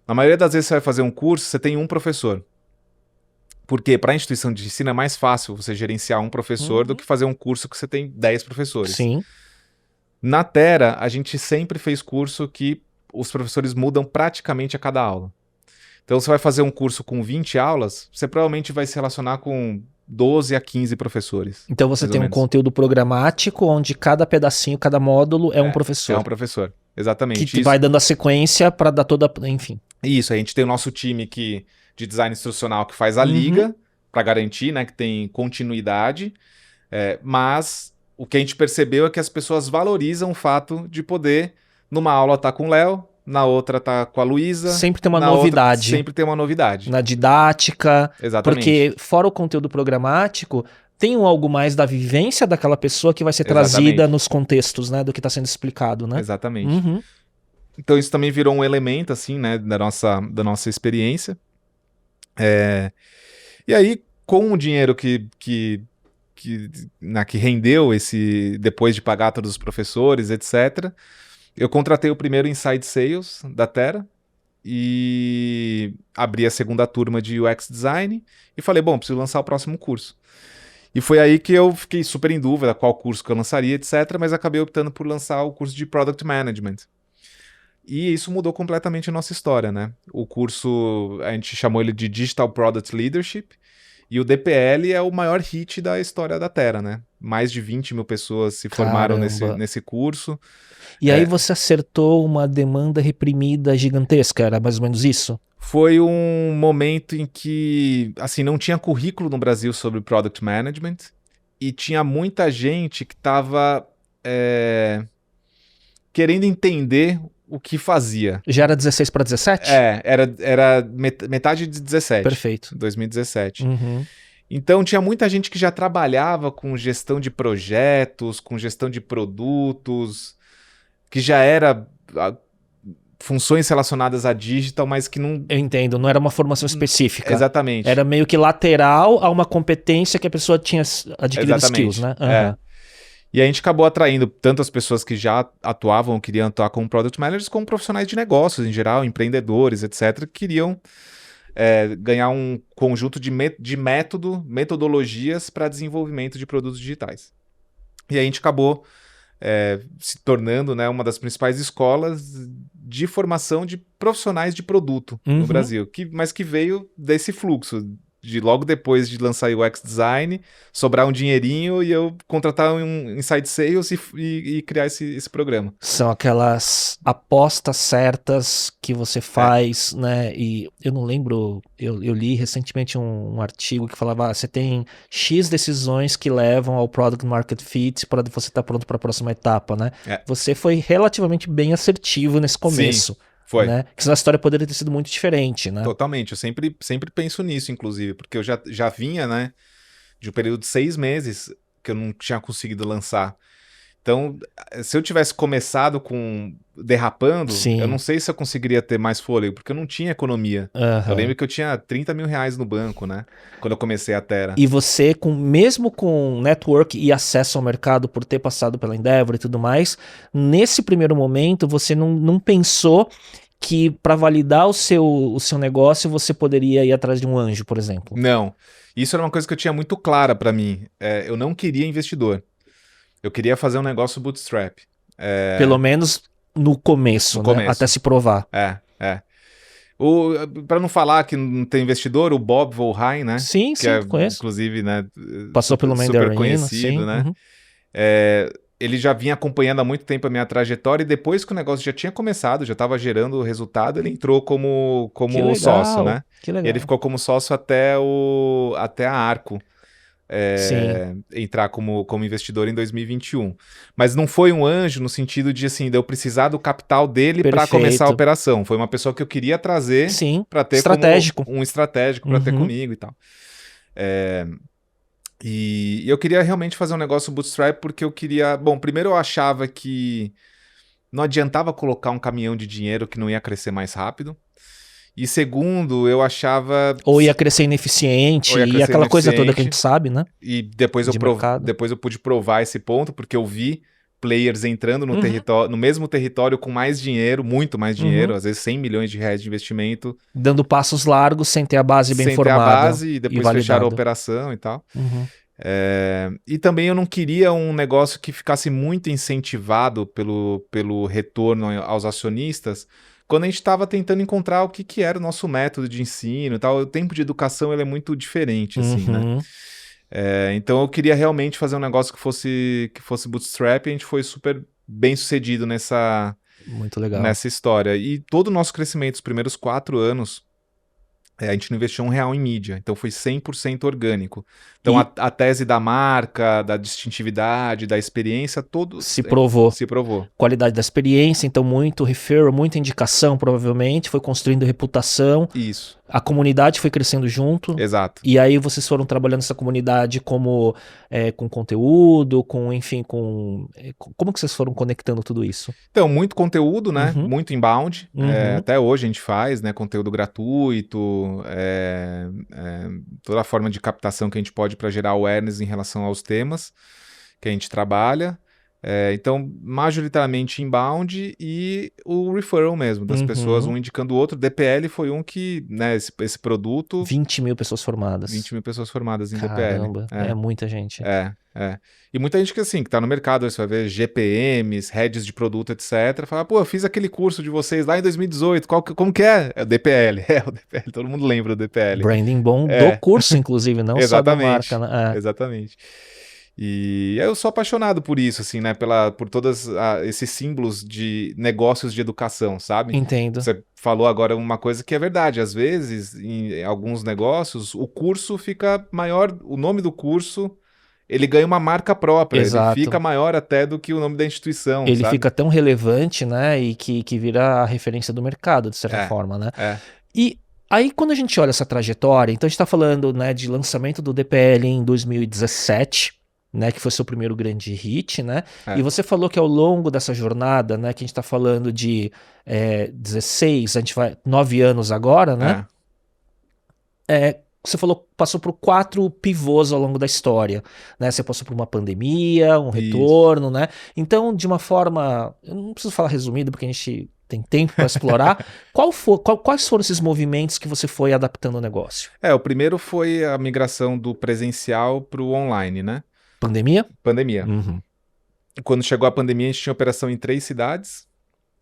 na maioria das vezes você vai fazer um curso, você tem um professor. Porque para a instituição de ensino é mais fácil você gerenciar um professor do que fazer um curso que você tem 10 professores. Sim. Na Terra, a gente sempre fez curso que os professores mudam praticamente a cada aula. Então, você vai fazer um curso com 20 aulas, você provavelmente vai se relacionar com 12 a 15 professores. Então você tem um conteúdo programático onde cada pedacinho, cada módulo é um professor. É um professor, exatamente. Que vai dando a sequência para dar toda... Enfim. Isso, a gente tem o nosso time de design instrucional que faz a liga para garantir, né, que tem continuidade, mas o que a gente percebeu é que as pessoas valorizam o fato de poder, numa aula, estar com o Léo, na outra tá com a Luísa. Sempre tem uma novidade. Outra, sempre tem uma novidade. Na didática. Exatamente. Porque fora o conteúdo programático, tem algo mais da vivência daquela pessoa que vai ser trazida nos contextos, né, do que está sendo explicado, né? Exatamente. Então isso também virou um elemento, assim, né, da nossa experiência. E aí, com o dinheiro que rendeu depois de pagar todos os professores, etc., eu contratei o primeiro Inside Sales da Terra e abri a segunda turma de UX Design e falei, bom, preciso lançar o próximo curso. E foi aí que eu fiquei super em dúvida qual curso que eu lançaria, etc., mas acabei optando por lançar o curso de Product Management. E isso mudou completamente a nossa história, né? O curso, a gente chamou ele de Digital Product Leadership, e o DPL é o maior hit da história da Terra, né? Mais de 20 mil pessoas se formaram nesse curso. E aí você acertou uma demanda reprimida gigantesca, era mais ou menos isso? Foi um momento em que, assim, não tinha currículo no Brasil sobre Product Management e tinha muita gente que estava querendo entender o que fazia. Já era 16 para 17? Era metade de 17. Perfeito. 2017. Então tinha muita gente que já trabalhava com gestão de projetos, com gestão de produtos, que já era funções relacionadas a digital, mas que não... Eu entendo, não era uma formação específica. Exatamente. Era meio que lateral a uma competência que a pessoa tinha adquirido skills, né? É. E a gente acabou atraindo tanto as pessoas que já atuavam, queriam atuar como product managers, como profissionais de negócios em geral, empreendedores, etc., que queriam ganhar um conjunto de metodologias para desenvolvimento de produtos digitais. E a gente acabou se tornando, né, uma das principais escolas de formação de profissionais de produto no Brasil, mas que veio desse fluxo, de logo depois de lançar o UX Design, sobrar um dinheirinho e eu contratar um Inside Sales e criar esse programa. São aquelas apostas certas que você faz, né? E eu não lembro, eu li recentemente um artigo que falava, você tem X decisões que levam ao Product Market Fit para você estar pronto para a próxima etapa, né? Você foi relativamente bem assertivo nesse começo. Sim. Foi. Né? Que senão a história poderia ter sido muito diferente, né? Totalmente, eu sempre penso nisso, inclusive, porque eu já vinha, né, de um período de 6 meses que eu não tinha conseguido lançar. Então, se eu tivesse começado derrapando, Sim. eu não sei se eu conseguiria ter mais fôlego, porque eu não tinha economia. Eu lembro que eu tinha 30 mil reais no banco, né, quando eu comecei a Tera. E você, mesmo com network e acesso ao mercado, por ter passado pela Endeavor e tudo mais, nesse primeiro momento, você não pensou que para validar o seu negócio, você poderia ir atrás de um anjo, por exemplo? Não. Isso era uma coisa que eu tinha muito clara para mim. Eu não queria investidor. Eu queria fazer um negócio bootstrap. Pelo menos no começo, né? Até se provar. Para não falar que não tem investidor, o Bob Volheim, né? Sim, conheço. Inclusive, né? Passou pelo Super Mandarin, conhecido, sim, né? Ele já vinha acompanhando há muito tempo a minha trajetória e depois que o negócio já tinha começado, já estava gerando resultado, ele entrou como sócio, né? Que legal. E ele ficou como sócio até a Arco entrar como investidor em 2021. Mas não foi um anjo no sentido de, assim, de eu precisar do capital dele para começar a operação. Foi uma pessoa que eu queria trazer para ter estratégico. Um estratégico para ter comigo e tal. E eu queria realmente fazer um negócio bootstrap porque eu queria... Bom, primeiro eu achava que não adiantava colocar um caminhão de dinheiro que não ia crescer mais rápido. E segundo, eu achava... Ou ia crescer ineficiente, e aquela coisa toda que a gente sabe, né? E depois eu pude provar esse ponto, porque eu vi players entrando no mesmo território com mais dinheiro, muito mais dinheiro, às vezes 100 milhões de reais de investimento. Dando passos largos, sem ter a base bem formada. Sem ter a base e depois fecharam a operação e tal. E também eu não queria um negócio que ficasse muito incentivado pelo retorno aos acionistas, quando a gente estava tentando encontrar o que era o nosso método de ensino e tal. O tempo de educação ele é muito diferente, assim, né? Então eu queria realmente fazer um negócio que fosse bootstrap e a gente foi super bem sucedido Muito legal. nessa história. E todo o nosso crescimento, os primeiros 4 anos, a gente não investiu R$1 em mídia, então foi 100% orgânico. Então a tese da marca, da distintividade, da experiência, todo se provou. Qualidade da experiência, então muito referral, muita indicação provavelmente, foi construindo reputação. Isso. A comunidade foi crescendo junto. Exato. E aí vocês foram trabalhando essa comunidade com conteúdo, como que vocês foram conectando tudo isso? Então, muito conteúdo, né? Muito inbound. Até hoje a gente faz, né? Conteúdo gratuito, toda a forma de captação que a gente pode para gerar awareness em relação aos temas que a gente trabalha. Então, majoritariamente inbound e o referral mesmo, das pessoas, um indicando o outro. DPL foi um que, né, esse produto... 20 mil pessoas formadas. 20 mil pessoas formadas em Caramba, DPL. É muita gente. E muita gente que, assim, que tá no mercado, você vai ver GPMs, heads de produto, etc. Fala, pô, eu fiz aquele curso de vocês lá em 2018, como que é? É o DPL. O DPL, todo mundo lembra do DPL. Branding bom do curso, inclusive, não só da marca. Né? Exatamente. E eu sou apaixonado por isso, assim, né? Por todos esses símbolos de negócios de educação, sabe? Entendo. Você falou agora uma coisa que é verdade. Às vezes, em alguns negócios, o curso fica maior, o nome do curso, ele ganha uma marca própria. Exato. Ele fica maior até do que o nome da instituição, Ele sabe? fica tão relevante, né? E que vira a referência do mercado, de certa forma, né? E Aí quando a gente olha essa trajetória, então a gente tá falando, né, de lançamento do DPL em 2017, né, que foi seu primeiro grande hit, né? É. E você falou que ao longo dessa jornada, né, que a gente tá falando de 16, a gente vai 9 anos agora, né? Você falou passou por 4 pivôs ao longo da história, né? Você passou por uma pandemia, um Isso. retorno, né? Então, de uma forma, eu não preciso falar resumido porque a gente tem tempo para explorar. Quais foram esses movimentos que você foi adaptando ao negócio? O primeiro foi a migração do presencial para o online, né? Pandemia? Pandemia. Uhum. Quando chegou a pandemia, a gente tinha operação em 3 cidades,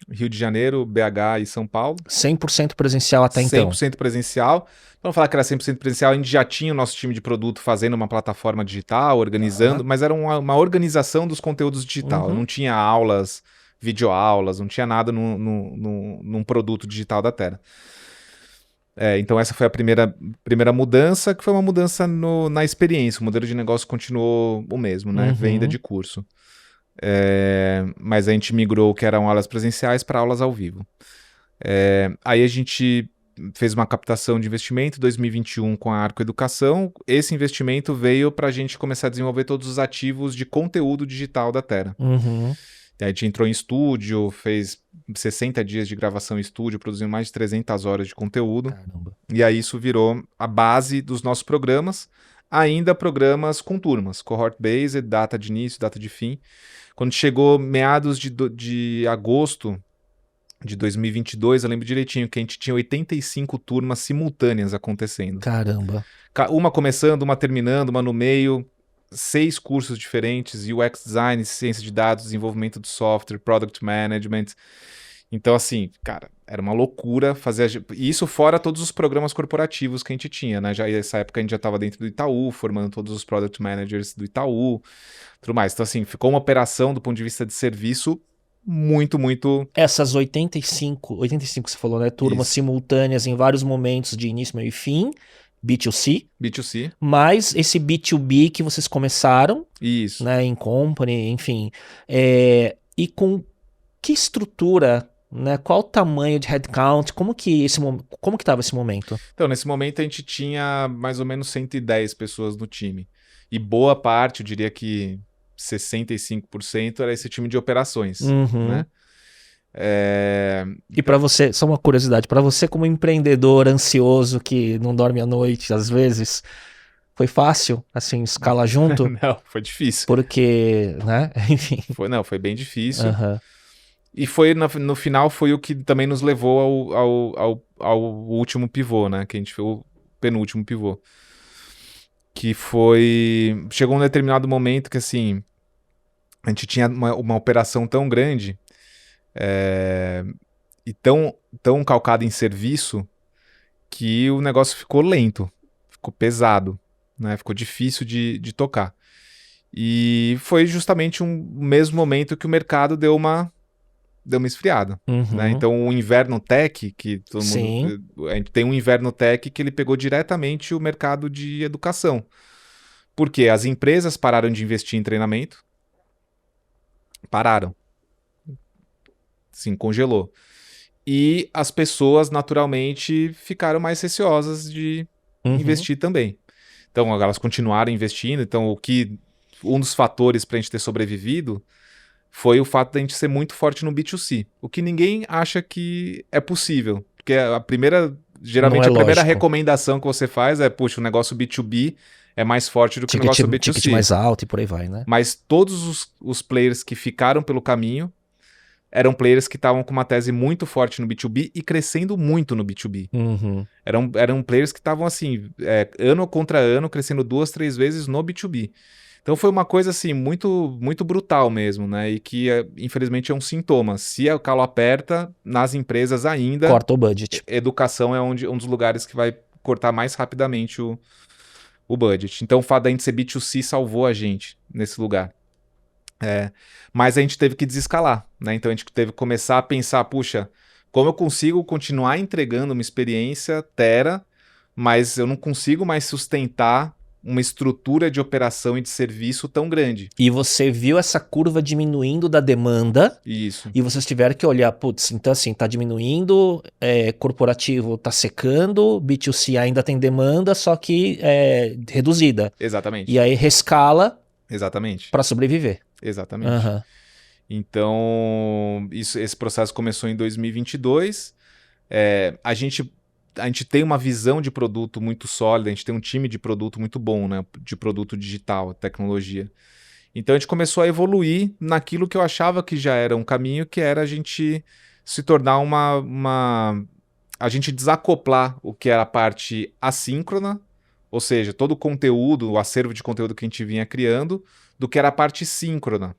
Rio de Janeiro, BH e São Paulo. 100% presencial até então. 100% presencial. Para não falar que era 100% presencial, a gente já tinha o nosso time de produto fazendo uma plataforma digital, organizando, mas era uma organização dos conteúdos digital. Uhum. Não tinha aulas, videoaulas, não tinha nada num produto digital da Tera. Então essa foi a primeira mudança, que foi uma mudança na experiência. O modelo de negócio continuou o mesmo, né? Uhum. Venda de curso. Mas a gente migrou que eram aulas presenciais para aulas ao vivo. Aí a gente fez uma captação de investimento em 2021 com a Arco Educação. Esse investimento veio para a gente começar a desenvolver todos os ativos de conteúdo digital da Tera. Uhum. A gente entrou em estúdio, fez 60 dias de gravação em estúdio, produzindo mais de 300 horas de conteúdo. Caramba. E aí isso virou a base dos nossos programas, ainda programas com turmas, cohort-based, data de início, data de fim. Quando chegou meados de agosto de 2022, eu lembro direitinho que a gente tinha 85 turmas simultâneas acontecendo. Caramba. Uma começando, uma terminando, uma no meio, 6 cursos diferentes, UX Design, Ciência de Dados, Desenvolvimento de Software, Product Management. Então, assim, cara, era uma loucura fazer... Isso fora todos os programas corporativos que a gente tinha, né? Já nessa época a gente já estava dentro do Itaú, formando todos os Product Managers do Itaú, tudo mais. Então, assim, ficou uma operação do ponto de vista de serviço muito, muito... Essas 85 que você falou, né? Turmas Isso. simultâneas em vários momentos de início, meio e fim, B2C, mas esse B2B que vocês começaram, Isso. né? Em company, enfim. E com que estrutura, né? Qual o tamanho de headcount? Como que estava esse momento? Então, nesse momento a gente tinha mais ou menos 110 pessoas no time. E boa parte, eu diria que 65% era esse time de operações, né? E para você, só uma curiosidade, para você como empreendedor ansioso que não dorme à noite às vezes, foi fácil, assim, escalar junto? Não, foi difícil. Porque, né, enfim. Foi bem difícil. Uhum. E foi, no final, foi o que também nos levou ao último pivô, né? Que a gente fez o penúltimo pivô. Que foi... Chegou um determinado momento que, assim, a gente tinha uma operação tão grande e tão calcada em serviço que o negócio ficou lento, ficou pesado, né? Ficou difícil de tocar. E foi justamente o mesmo momento que o mercado deu uma esfriada, né? Então o inverno tech, que todo mundo... A gente tem um inverno tech que ele pegou diretamente o mercado de educação. Porque as empresas pararam de investir em treinamento. Pararam. Sim, congelou. E as pessoas, naturalmente, ficaram mais receosas de investir também. Então, elas continuaram investindo. Então, um dos fatores para a gente ter sobrevivido foi o fato de a gente ser muito forte no B2C. O que ninguém acha que é possível. Porque geralmente a primeira recomendação que você faz é, puxa, o negócio B2B é mais forte do que o negócio B2C. Ticket mais alto e por aí vai, né? Mas todos os players que ficaram pelo caminho eram players que estavam com uma tese muito forte no B2B e crescendo muito no B2B. Eram players que estavam assim, ano contra ano, crescendo 2, 3 vezes no B2B. Então foi uma coisa assim, muito, muito brutal mesmo, né? E que, infelizmente, é um sintoma. Se o calo aperta, nas empresas ainda... Corta o budget. Educação é um dos lugares que vai cortar mais rapidamente o budget. Então o fato da gente ser B2C salvou a gente nesse lugar. Mas a gente teve que desescalar, né? Então a gente teve que começar a pensar, puxa, como eu consigo continuar entregando uma experiência Tera, mas eu não consigo mais sustentar uma estrutura de operação e de serviço tão grande. E você viu essa curva diminuindo da demanda Isso. e vocês tiveram que olhar, putz, então assim, tá diminuindo, corporativo tá secando, B2C ainda tem demanda, só que reduzida. Exatamente. E aí rescala Exatamente. para sobreviver. Exatamente. Aham. Então, esse processo começou em 2022. A gente tem uma visão de produto muito sólida, a gente tem um time de produto muito bom, né? De produto digital, tecnologia. Então a gente começou a evoluir naquilo que eu achava que já era um caminho, que era a gente se tornar a gente desacoplar o que era a parte assíncrona, ou seja, todo o conteúdo, o acervo de conteúdo que a gente vinha criando, do que era a parte síncrona.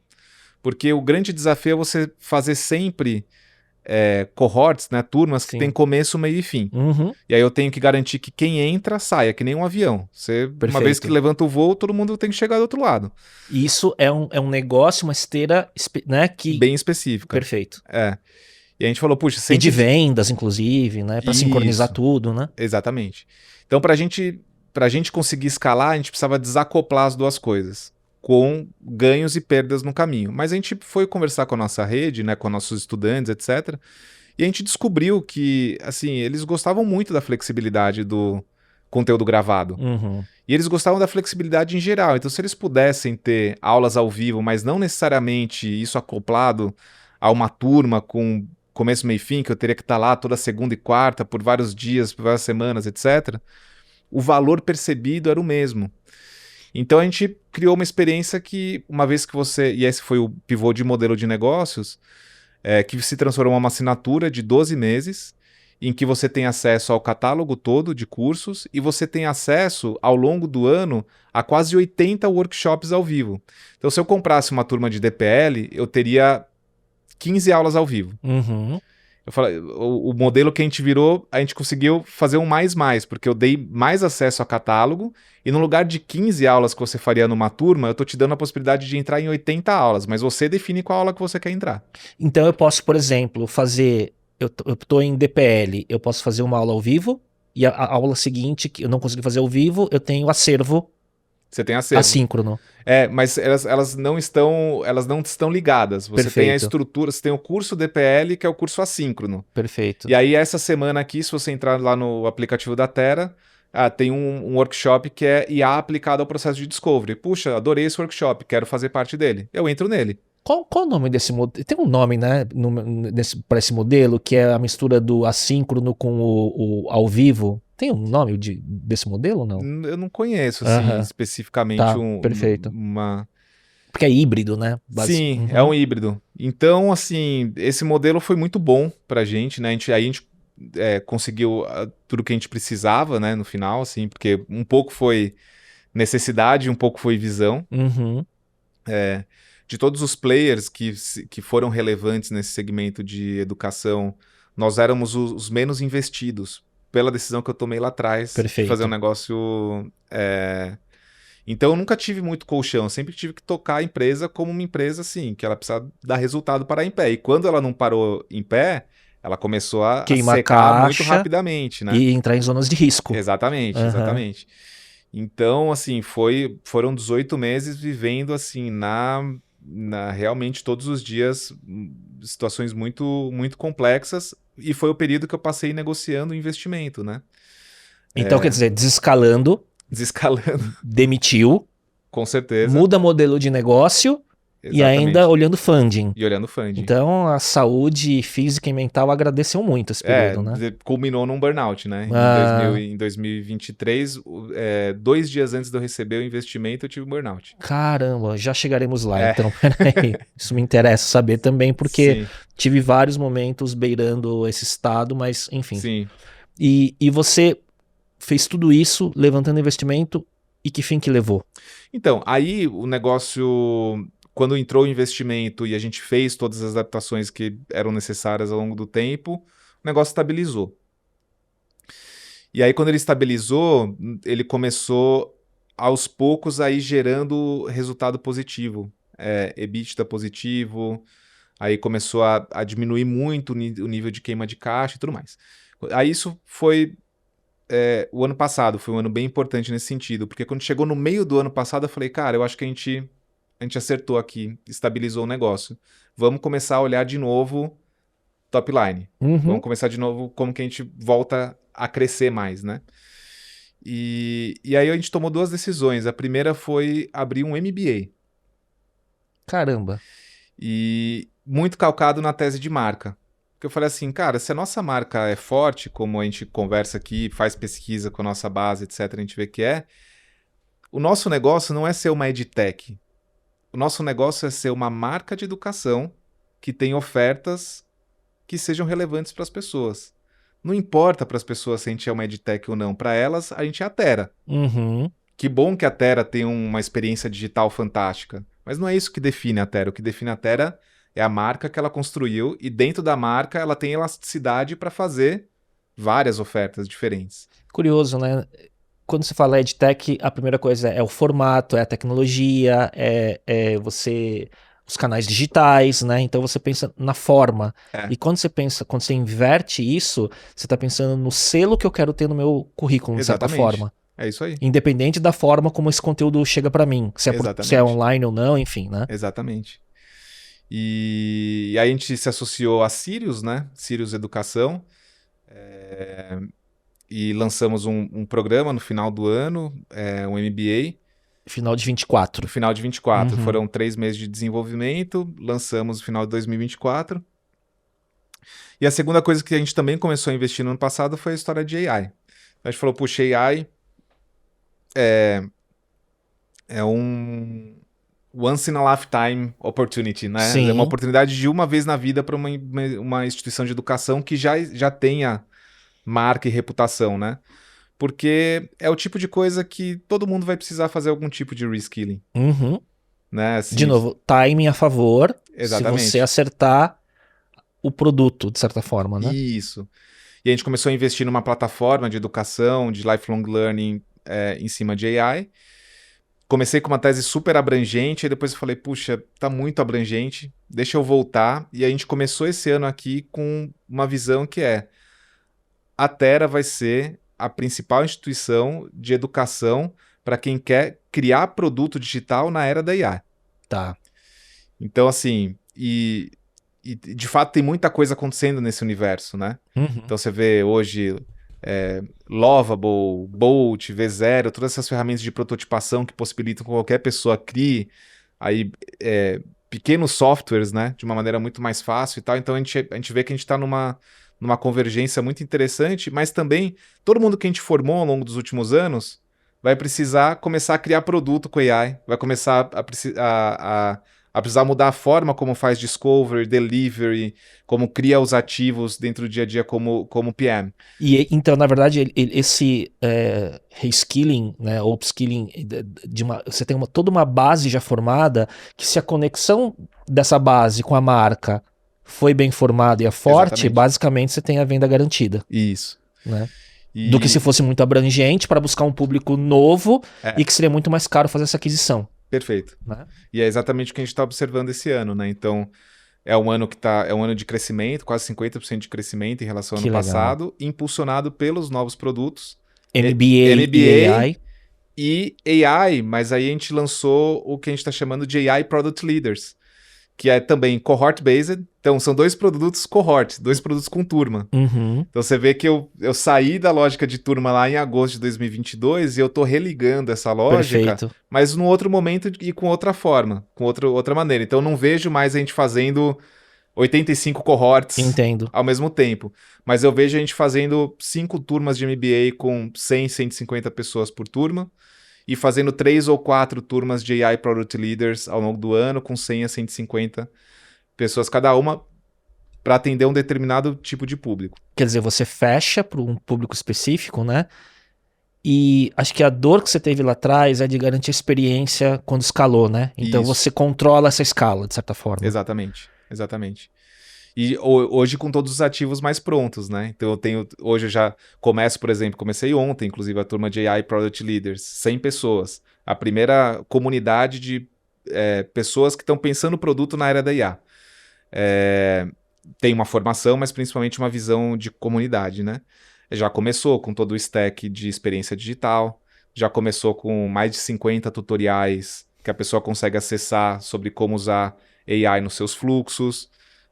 Porque o grande desafio é você fazer sempre cohorts, né, turmas que Sim. tem começo, meio e fim. Uhum. E aí eu tenho que garantir que quem entra saia, que nem um avião. Uma Perfeito. vez que levanta o voo, todo mundo tem que chegar do outro lado. Isso é um negócio, uma esteira, né, que... Bem específica. Perfeito. E a gente falou, puxa, E sempre... de vendas, inclusive, né, para sincronizar Isso. tudo, né? Exatamente. Então, pra gente conseguir escalar, a gente precisava desacoplar as duas coisas, com ganhos e perdas no caminho. Mas a gente foi conversar com a nossa rede, né, com nossos estudantes, etc. E a gente descobriu que, assim, eles gostavam muito da flexibilidade do conteúdo gravado. Uhum. E eles gostavam da flexibilidade em geral. Então, se eles pudessem ter aulas ao vivo, mas não necessariamente isso acoplado a uma turma com começo, meio e fim, que eu teria que estar lá toda segunda e quarta, por vários dias, por várias semanas, etc., o valor percebido era o mesmo. Então a gente criou uma experiência que, uma vez que você... E esse foi o pivô de modelo de negócios, que se transformou em uma assinatura de 12 meses, em que você tem acesso ao catálogo todo de cursos e você tem acesso, ao longo do ano, a quase 80 workshops ao vivo. Então, se eu comprasse uma turma de DPL, eu teria 15 aulas ao vivo. Uhum. Eu falei, o modelo que a gente virou, a gente conseguiu fazer um mais, porque eu dei mais acesso a catálogo e no lugar de 15 aulas que você faria numa turma, eu tô te dando a possibilidade de entrar em 80 aulas, mas você define qual aula que você quer entrar. Então eu posso, por exemplo, fazer... Eu tô em DPL, eu posso fazer uma aula ao vivo e a aula seguinte, que eu não consegui fazer ao vivo, eu tenho acervo Você tem acervo. assíncrono. Mas elas não estão ligadas. Você tem a Perfeito. estrutura, você tem o curso DPL, que é o curso assíncrono. Perfeito. E aí, essa semana aqui, se você entrar lá no aplicativo da Terra, tem um workshop que é IA aplicado ao processo de discovery. Puxa, adorei esse workshop, quero fazer parte dele. Eu entro nele. Qual o nome desse modelo? Tem um nome, né, para esse modelo, que é a mistura do assíncrono com o ao vivo. Tem um nome desse modelo ou não? Eu não conheço, assim, Aham. especificamente Tá, perfeito. uma... Porque é híbrido, né? Sim, Uhum. é um híbrido. Então, assim, esse modelo foi muito bom pra gente, né? Aí a gente conseguiu tudo que a gente precisava, né, no final, assim, porque um pouco foi necessidade, um pouco foi visão. Uhum. De todos os players que foram relevantes nesse segmento de educação, nós éramos os menos investidos, pela decisão que eu tomei lá atrás, Perfeito. de fazer um negócio... Então eu nunca tive muito colchão, sempre tive que tocar a empresa como uma empresa assim, que ela precisa dar resultado para em pé. E quando ela não parou em pé, ela começou a Queimar secar muito caixa rapidamente, né? E entrar em zonas de risco. Exatamente, Aham. exatamente. Então, assim, foram 18 meses vivendo assim realmente todos os dias situações muito, muito complexas, e foi o período que eu passei negociando o investimento, né? Então, quer dizer, desescalando, Desescalando, demitiu, com certeza. muda modelo de negócio e Exatamente. ainda olhando funding. E olhando funding. Então, a saúde física e mental agradeceu muito esse período, né? Culminou num burnout, né? Em 2023, 2 dias antes de eu receber o investimento, eu tive um burnout. Caramba, já chegaremos lá, então, peraí. Isso me interessa saber também, porque Sim, tive vários momentos beirando esse estado, mas enfim. sim. E você fez tudo isso, levantando investimento, e que fim que levou? Então, aí o negócio, quando entrou o investimento e a gente fez todas as adaptações que eram necessárias ao longo do tempo, o negócio estabilizou. E aí, quando ele estabilizou, ele começou aos poucos a ir gerando resultado positivo, EBITDA positivo, aí começou a diminuir muito o nível de queima de caixa e tudo mais. Aí isso foi o ano passado foi um ano bem importante nesse sentido, porque quando chegou no meio do ano passado, eu falei, cara, eu acho que a gente acertou aqui, estabilizou o negócio. Vamos começar a olhar de novo top line. Vamos começar de novo como que a gente volta a crescer mais, né? E aí a gente tomou 2 decisões. A primeira foi abrir um MBA. Caramba. E muito calcado na tese de marca. Porque eu falei assim, cara, se a nossa marca é forte, como a gente conversa aqui, faz pesquisa com a nossa base, etc., a gente vê que o nosso negócio não é ser uma edtech. O nosso negócio é ser uma marca de educação que tem ofertas que sejam relevantes para as pessoas. Não importa para as pessoas se a gente é uma edtech ou não. Para elas, a gente é a Tera. Que bom que a Tera tem uma experiência digital fantástica. Mas não é isso que define a Tera. O que define a Tera é a marca que ela construiu e dentro da marca ela tem elasticidade para fazer várias ofertas diferentes. Curioso, né? Quando você fala EdTech, a primeira coisa é o formato, é a tecnologia, é os canais digitais, né? Então você pensa na forma. E quando você inverte isso, você está pensando no selo que eu quero ter no meu currículo, de certa forma. É isso aí. Independente da forma como esse conteúdo chega para mim, se é online ou não, enfim, né? Exatamente. E aí a gente se associou a Sirius, né? Sirius Educação. E lançamos um programa no final do ano, um MBA. Final de 24. No final de 24. Foram 3 meses de desenvolvimento, lançamos no final de 2024. E a segunda coisa que a gente também começou a investir no ano passado foi a história de AI. A gente falou, puxa, AI é um once in a lifetime opportunity, né? Sim. É uma oportunidade de uma vez na vida para uma instituição de educação que já tenha marca e reputação, né? Porque é o tipo de coisa que todo mundo vai precisar fazer algum tipo de reskilling. Né? Assim, de novo, timing a favor. Exatamente. Se você acertar o produto, de certa forma, né? Isso. E a gente começou a investir numa plataforma de educação, de lifelong learning em cima de AI. Comecei com uma tese super abrangente, e depois eu falei, puxa, tá muito abrangente, deixa eu voltar. E a gente começou esse ano aqui com uma visão que a Tera vai ser a principal instituição de educação para quem quer criar produto digital na era da IA. Tá. Então, assim, e de fato tem muita coisa acontecendo nesse universo, né? Então você vê hoje Lovable, Bolt, V0, todas essas ferramentas de prototipação que possibilitam que qualquer pessoa crie aí, pequenos softwares, né? De uma maneira muito mais fácil e tal. Então a gente vê que a gente está numa convergência muito interessante, mas também todo mundo que a gente formou ao longo dos últimos anos vai precisar começar a criar produto com AI, vai começar a precisar mudar a forma como faz discovery, delivery, como cria os ativos dentro do dia a dia como PM. E então, na verdade, esse reskilling, né, upskilling, você tem toda uma base já formada, que se a conexão dessa base com a marca foi bem formada e é forte, Exatamente. Basicamente você tem a venda garantida. Isso. Né? Do que se fosse muito abrangente para buscar um público novo e que seria muito mais caro fazer essa aquisição. Perfeito. Né? E é exatamente o que a gente está observando esse ano, né? Então, é um ano é um ano de crescimento, quase 50% de crescimento em relação ao ano passado, impulsionado pelos novos produtos. MBA e AI. E AI, mas aí a gente lançou o que a gente está chamando de AI Product Leaders, que é também cohort-based. Então, são 2 produtos cohort, 2 produtos com turma. Então, você vê que eu saí da lógica de turma lá em agosto de 2022 e eu tô religando essa lógica, Perfeito. mas num outro momento e com outra forma, com outra maneira. Então, não vejo mais a gente fazendo 85 cohorts ao mesmo tempo, mas eu vejo a gente fazendo 5 turmas de MBA com 100, 150 pessoas por turma, e fazendo 3 ou 4 turmas de AI Product Leaders ao longo do ano, com 100 a 150 pessoas cada uma, para atender um determinado tipo de público. Quer dizer, você fecha para um público específico, né? E acho que a dor que você teve lá atrás é de garantir a experiência quando escalou, né? Então você controla essa escala, de certa forma. Exatamente. E hoje com todos os ativos mais prontos, né? Então hoje eu já comecei ontem, inclusive, a turma de AI Product Leaders, 100 pessoas. A primeira comunidade de pessoas que estão pensando o produto na era da IA. Tem uma formação, mas principalmente uma visão de comunidade, né? Já começou com todo o stack de experiência digital, já começou com mais de 50 tutoriais que a pessoa consegue acessar sobre como usar AI nos seus fluxos,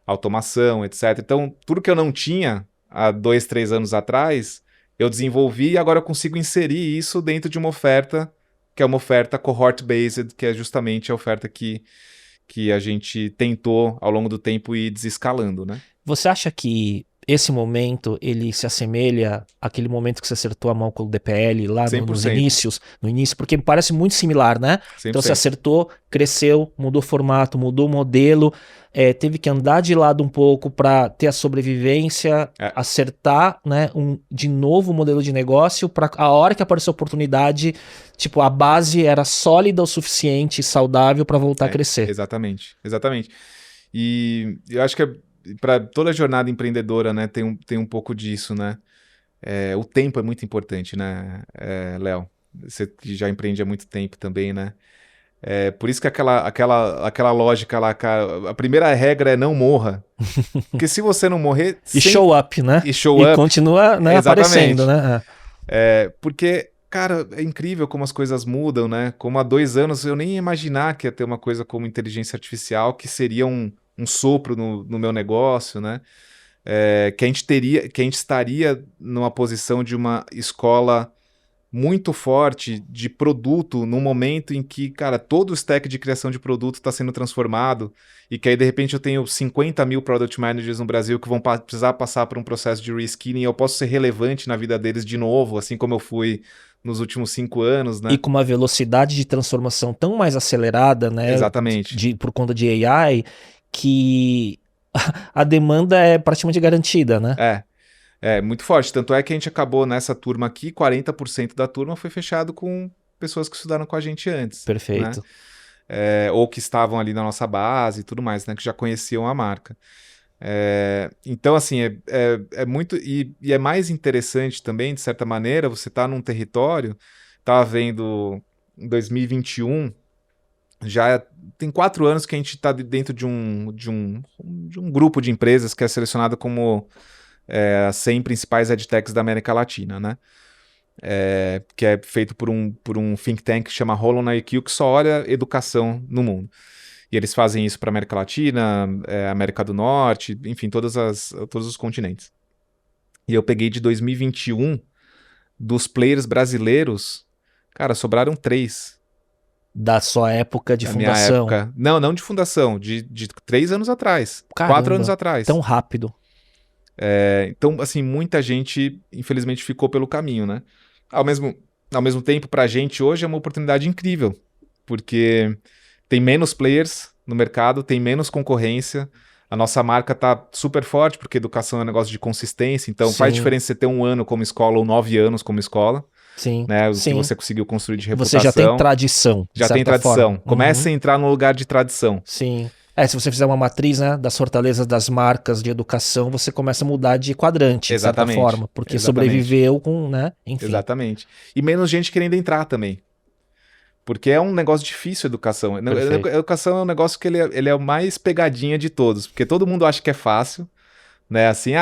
automação, etc. Então, tudo que eu não tinha há 2, 3 anos atrás, eu desenvolvi e agora eu consigo inserir isso dentro de uma oferta, que é uma oferta cohort-based, que é justamente a oferta que a gente tentou ao longo do tempo ir desescalando, né? Você acha que esse momento, ele se assemelha àquele momento que você acertou a mão com o DPL lá nos 100%. no início, porque me parece muito similar, né? 100%. Então você acertou, cresceu, mudou o formato, mudou o modelo, teve que andar de lado um pouco para ter a sobrevivência, acertar, né, de novo o modelo de negócio, para a hora que apareceu a oportunidade, tipo, a base era sólida o suficiente, saudável para voltar a crescer. Exatamente. E eu acho que para toda jornada empreendedora, né, tem um pouco disso, né? O tempo é muito importante, né, Léo? Você que já empreende há muito tempo também, né? Por isso que aquela lógica lá, cara, a primeira regra é não morra. Porque se você não morrer... E show up, né? E show up. Continua, né, aparecendo, né? Porque, cara, é incrível como as coisas mudam, né? Como há 2 anos eu nem ia imaginar que ia ter uma coisa como inteligência artificial, que seria um sopro no meu negócio, né? Que a gente estaria numa posição de uma escola muito forte de produto no momento em que, cara, todo o stack de criação de produto está sendo transformado e que aí, de repente, eu tenho 50 mil product managers no Brasil que vão precisar passar por um processo de reskilling e eu posso ser relevante na vida deles de novo, assim como eu fui nos últimos 5 anos, né? E com uma velocidade de transformação tão mais acelerada, né? Exatamente. Por conta de AI, que a demanda é praticamente garantida, né? Muito forte. Tanto é que a gente acabou nessa turma aqui, 40% da turma foi fechado com pessoas que estudaram com a gente antes. Perfeito. Né? Ou que estavam ali na nossa base e tudo mais, né? Que já conheciam a marca. Então, assim, é muito... E é mais interessante também, de certa maneira, você tá num território, tava vendo em 2021, já tem 4 anos que a gente está dentro de um grupo de empresas que é selecionado como as 100 principais edtechs da América Latina, né? Que é feito por um think tank que chama Holon IQ, que só olha educação no mundo. E eles fazem isso para América Latina, América do Norte, enfim, todos os continentes. E eu peguei de 2021, dos players brasileiros, cara, sobraram 3. Da sua época de fundação? Minha época. Não de fundação, de 3 anos atrás. Caramba, 4 anos atrás. Tão rápido. Então, assim, muita gente, infelizmente, ficou pelo caminho, né? Ao mesmo tempo, pra gente hoje é uma oportunidade incrível, porque tem menos players no mercado, tem menos concorrência, a nossa marca tá super forte, porque educação é um negócio de consistência, então Sim. faz diferença você ter 1 ano como escola ou 9 anos como escola. Sim, né? O sim. que você conseguiu construir de reputação. Você já tem tradição. Já tem tradição. Forma. Começa a entrar no lugar de tradição. Sim. Se você fizer uma matriz, né, das fortalezas das marcas de educação, você começa a mudar de quadrante, Exatamente. de certa forma. Porque sobreviveu com, né? Enfim. Exatamente. E menos gente querendo entrar também. Porque é um negócio difícil a educação. Perfeito. A educação é um negócio que ele é o mais pegadinha de todos. Porque todo mundo acha que é fácil, né? Assim,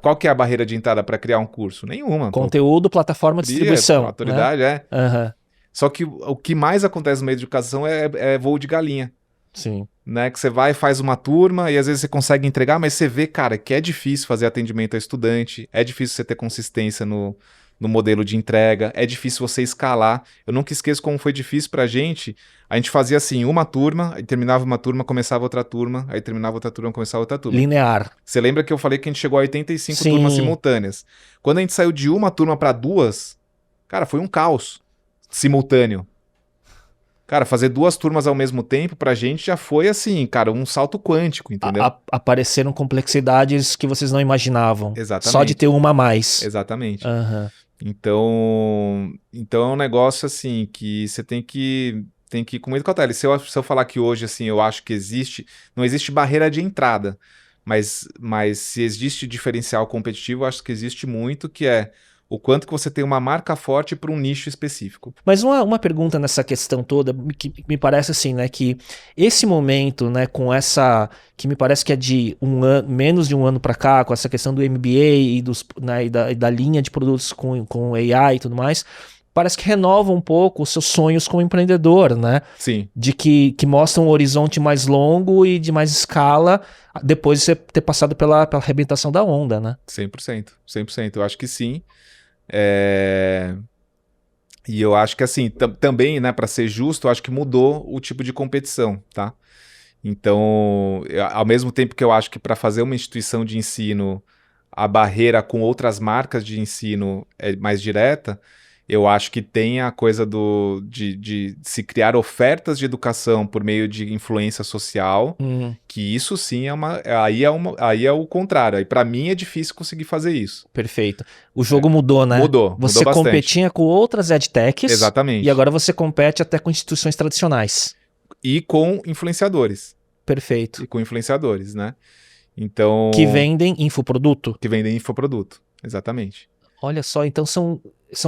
qual que é a barreira de entrada para criar um curso? Nenhuma. Conteúdo, plataforma, distribuição. Autoridade, né? Uhum. Só que o que mais acontece no meio de educação é voo de galinha. Sim. Né, que você vai e faz uma turma e às vezes você consegue entregar, mas você vê, cara, que é difícil fazer atendimento a estudante, é difícil você ter consistência no modelo de entrega, é difícil você escalar. Eu nunca esqueço como foi difícil pra gente. A gente fazia assim, uma turma, aí terminava uma turma, começava outra turma, aí terminava outra turma, começava outra turma. Linear. Você lembra que eu falei que a gente chegou a 85 Sim. turmas simultâneas? Quando a gente saiu de uma turma para 2, cara, foi um caos simultâneo. Cara, fazer 2 turmas ao mesmo tempo pra gente já foi assim, cara, um salto quântico, entendeu? Apareceram complexidades que vocês não imaginavam. Exatamente. Só de ter uma a mais. Exatamente. Uhum. Então é um negócio assim que você tem que ir com muito cautela. E se eu falar que hoje assim, eu acho que não existe barreira de entrada, mas se existe diferencial competitivo, eu acho que existe muito, que é o quanto que você tem uma marca forte para um nicho específico. Mas uma pergunta nessa questão toda, que me parece assim, né, que esse momento, né, com essa, que me parece que é de menos de um ano para cá, com essa questão do MBA né, e da linha de produtos com AI e tudo mais, parece que renova um pouco os seus sonhos como empreendedor, né? Sim, De que mostram um horizonte mais longo e de mais escala, depois de você ter passado pela arrebentação da onda, né? 100%. 100%. Eu acho que sim. E eu acho que assim, também, né, para ser justo, eu acho que mudou o tipo de competição, tá? Então, ao mesmo tempo que eu acho que para fazer uma instituição de ensino, a barreira com outras marcas de ensino é mais direta, eu acho que tem a coisa de se criar ofertas de educação por meio de influência social, que isso sim aí é o contrário. Aí para mim é difícil conseguir fazer isso. Perfeito. O jogo mudou, né? Mudou Você bastante. competia com outras edtechs. Exatamente. E agora você compete até com instituições tradicionais. E com influenciadores. Perfeito. E com influenciadores, né? Então... Que vendem infoproduto. Que vendem infoproduto, exatamente. Olha só, então são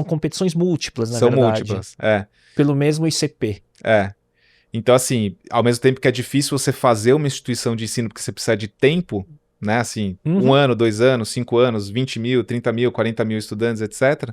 competições múltiplas, na São verdade. múltiplas, Pelo mesmo ICP. Então, assim, ao mesmo tempo que é difícil você fazer uma instituição de ensino porque você precisa de tempo, né? Assim, 1 ano, 2 anos, 5 anos, 20 mil, 30 mil, 40 mil estudantes, etc.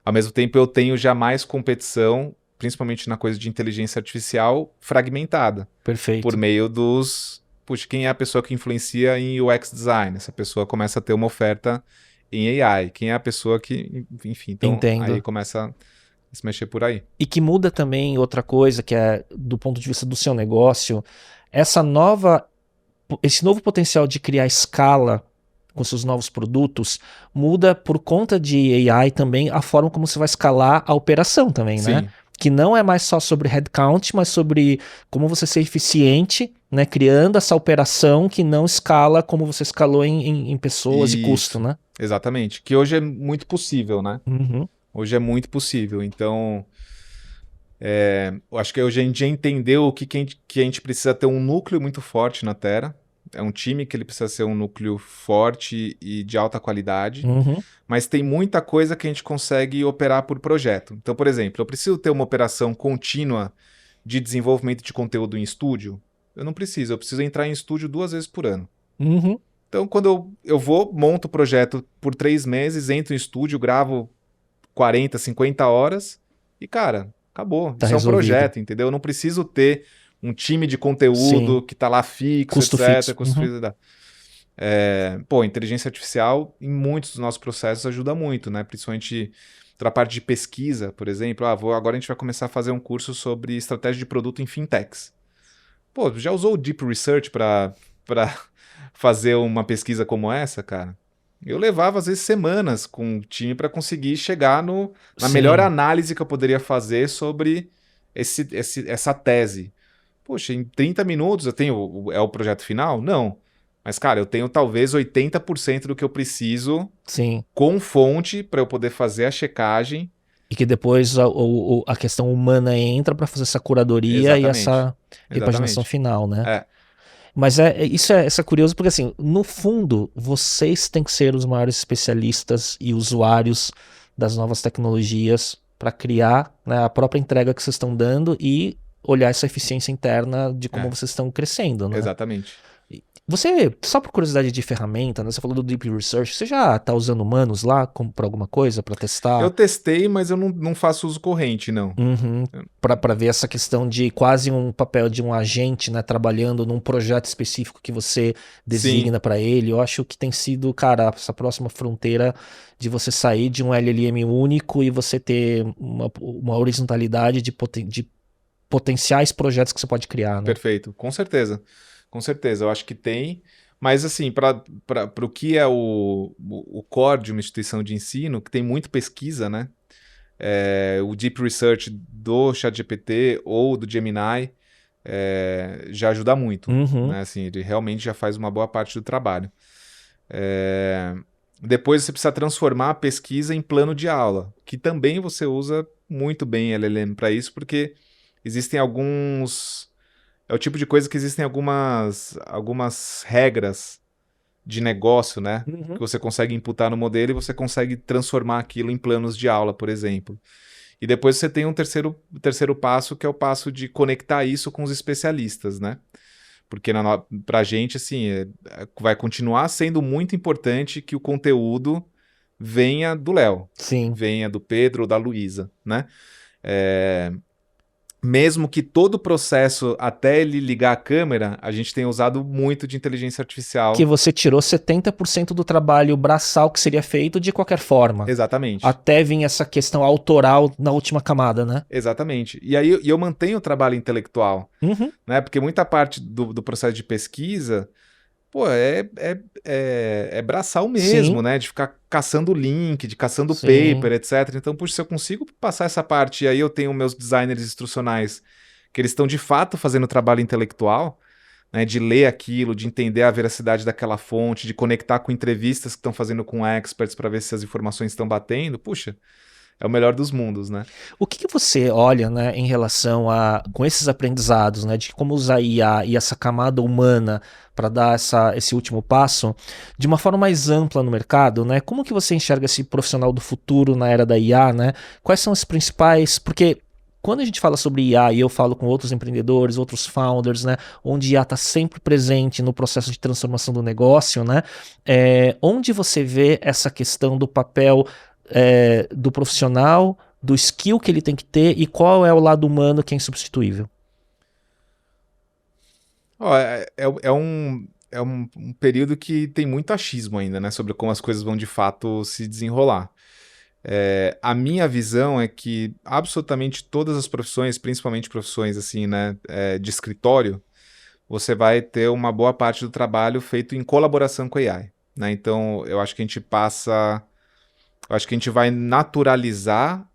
Ao mesmo tempo eu tenho já mais competição, principalmente na coisa de inteligência artificial, fragmentada. Perfeito. Por meio dos... Puxa, quem é a pessoa que influencia em UX design? Essa pessoa começa a ter uma oferta em AI. Quem é a pessoa que... Enfim, então Entendo. aí começa a se mexer por aí. E que muda também outra coisa, que é do ponto de vista do seu negócio, esse novo potencial de criar escala com seus novos produtos, muda por conta de AI também a forma como você vai escalar a operação também, Sim. né? Que não é mais só sobre headcount, mas sobre como você ser eficiente, né? Criando essa operação que não escala como você escalou em pessoas e custo, né? Exatamente. Que hoje é muito possível, né? Hoje é muito possível. Então, eu acho que hoje a gente já entendeu que a gente precisa ter um núcleo muito forte na Terra. É um time que ele precisa ser um núcleo forte e de alta qualidade. Mas tem muita coisa que a gente consegue operar por projeto. Então, por exemplo, eu preciso ter uma operação contínua de desenvolvimento de conteúdo em estúdio? Eu não preciso. Eu preciso entrar em estúdio 2 vezes por ano. Então, quando eu vou, monto o projeto por 3 meses, entro em estúdio, gravo 40, 50 horas e, cara, acabou. Tá Isso é um resolvido. projeto, entendeu? Eu não preciso ter um time de conteúdo que tá lá fixo, Custo etc. fixo. Custo fixo. Inteligência artificial em muitos dos nossos processos ajuda muito, né? Principalmente para a parte de pesquisa, por exemplo. Agora a gente vai começar a fazer um curso sobre estratégia de produto em fintechs. Pô, já usou o Deep Research para fazer uma pesquisa como essa, cara? Eu levava, às vezes, semanas com o time para conseguir chegar na melhor análise que eu poderia fazer sobre essa tese. Poxa, em 30 minutos eu tenho... É o projeto final? Não. Mas, cara, eu tenho talvez 80% do que eu preciso com fonte para eu poder fazer a checagem. E que depois a questão humana entra para fazer essa curadoria e essa repaginação final, né? Mas isso é curioso porque, assim, no fundo, vocês têm que ser os maiores especialistas e usuários das novas tecnologias para criar, né, a própria entrega que vocês estão dando e olhar essa eficiência interna de como vocês estão crescendo, né? Exatamente. Você, só por curiosidade de ferramenta, né? Você falou do Deep Research, você já está usando humanos lá para alguma coisa, para testar? Eu testei, mas eu não faço uso corrente, não. Para ver essa questão de quase um papel de um agente, né? Trabalhando num projeto específico que você designa para ele. Eu acho que tem sido, cara, essa próxima fronteira de você sair de um LLM único e você ter uma horizontalidade de potenciais projetos que você pode criar, né? Perfeito, com certeza. Com certeza, eu acho que tem, mas assim, para o que é o core de uma instituição de ensino, que tem muito pesquisa, né? O Deep Research do ChatGPT ou do Gemini já ajuda muito, né? Assim, ele realmente já faz uma boa parte do trabalho. Depois você precisa transformar a pesquisa em plano de aula, que também você usa muito bem LLM para isso, porque existem alguns... É o tipo de coisa que existem algumas regras de negócio, né? Uhum. Que você consegue imputar no modelo e você consegue transformar aquilo em planos de aula, por exemplo. E depois você tem um terceiro passo, que é o passo de conectar isso com os especialistas, né? Porque pra gente, assim, vai continuar sendo muito importante que o conteúdo venha do Léo, Sim. venha do Pedro ou da Luísa, né? Mesmo que todo o processo, até ele ligar a câmera, a gente tem usado muito de inteligência artificial. Que você tirou 70% do trabalho braçal que seria feito de qualquer forma. Exatamente. Até vir essa questão autoral na última camada, né? Exatamente. E aí eu mantenho o trabalho intelectual, Uhum. né? Porque muita parte do processo de pesquisa, pô, é braçal mesmo, Sim. né? De ficar caçando link, de caçando Sim. paper, etc. Então, puxa, se eu consigo passar essa parte, e aí eu tenho meus designers instrucionais, que eles estão de fato fazendo trabalho intelectual, né? De ler aquilo, de entender a veracidade daquela fonte, de conectar com entrevistas que estão fazendo com experts para ver se as informações estão batendo, puxa, é o melhor dos mundos, né? O que você olha, né, em relação com esses aprendizados, né, de como usar IA e essa camada humana para dar esse último passo de uma forma mais ampla no mercado, né? Como que você enxerga esse profissional do futuro na era da IA, né? Quais são os principais? Porque quando a gente fala sobre IA e eu falo com outros empreendedores, outros founders, né, onde IA está sempre presente no processo de transformação do negócio, né? Onde você vê essa questão do papel do profissional, do skill que ele tem que ter e qual é o lado humano que é insubstituível? Ó, um período que tem muito achismo ainda, né? Sobre como as coisas vão de fato se desenrolar. A minha visão é que absolutamente todas as profissões, principalmente profissões assim, né, de escritório, você vai ter uma boa parte do trabalho feito em colaboração com a AI, né? Então, eu acho que a gente vai naturalizar,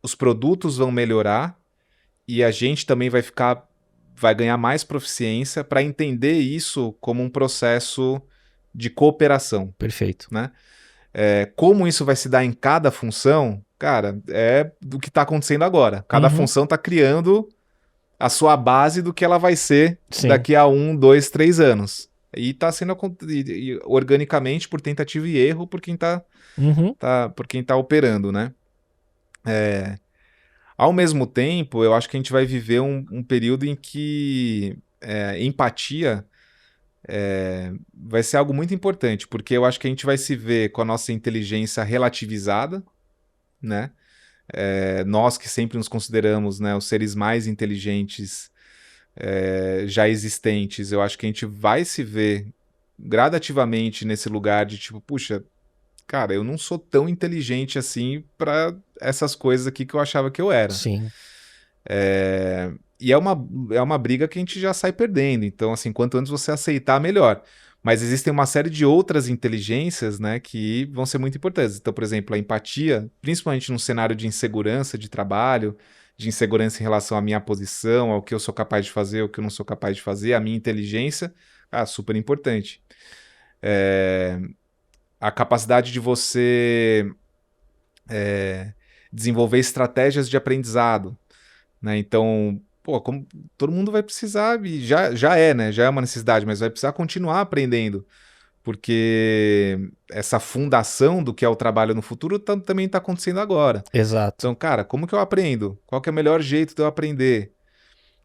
os produtos vão melhorar e a gente também vai ganhar mais proficiência para entender isso como um processo de cooperação. Perfeito. Né? Como isso vai se dar em cada função, cara, é do que está acontecendo agora. Cada função está criando a sua base do que ela vai ser daqui a 1, 2, 3 anos. E está sendo organicamente por tentativa e erro por quem está operando, né? Ao mesmo tempo, eu acho que a gente vai viver um período em que empatia vai ser algo muito importante, porque eu acho que a gente vai se ver com a nossa inteligência relativizada, né? Nós que sempre nos consideramos, né, os seres mais inteligentes já existentes, eu acho que a gente vai se ver gradativamente nesse lugar de tipo, puxa, cara, eu não sou tão inteligente assim para essas coisas aqui que eu achava que eu era. Sim. E é uma briga que a gente já sai perdendo. Então, assim, quanto antes você aceitar, melhor. Mas existem uma série de outras inteligências, né, que vão ser muito importantes. Então, por exemplo, a empatia, principalmente num cenário de insegurança de trabalho, de insegurança em relação à minha posição, ao que eu sou capaz de fazer, ao que eu não sou capaz de fazer, a minha inteligência, super importante. A capacidade de você desenvolver estratégias de aprendizado, né? Então, como todo mundo vai precisar, e né? Já é uma necessidade, mas vai precisar continuar aprendendo, porque essa fundação do que é o trabalho no futuro também está acontecendo agora. Exato. Então, cara, como que eu aprendo? Qual que é o melhor jeito de eu aprender?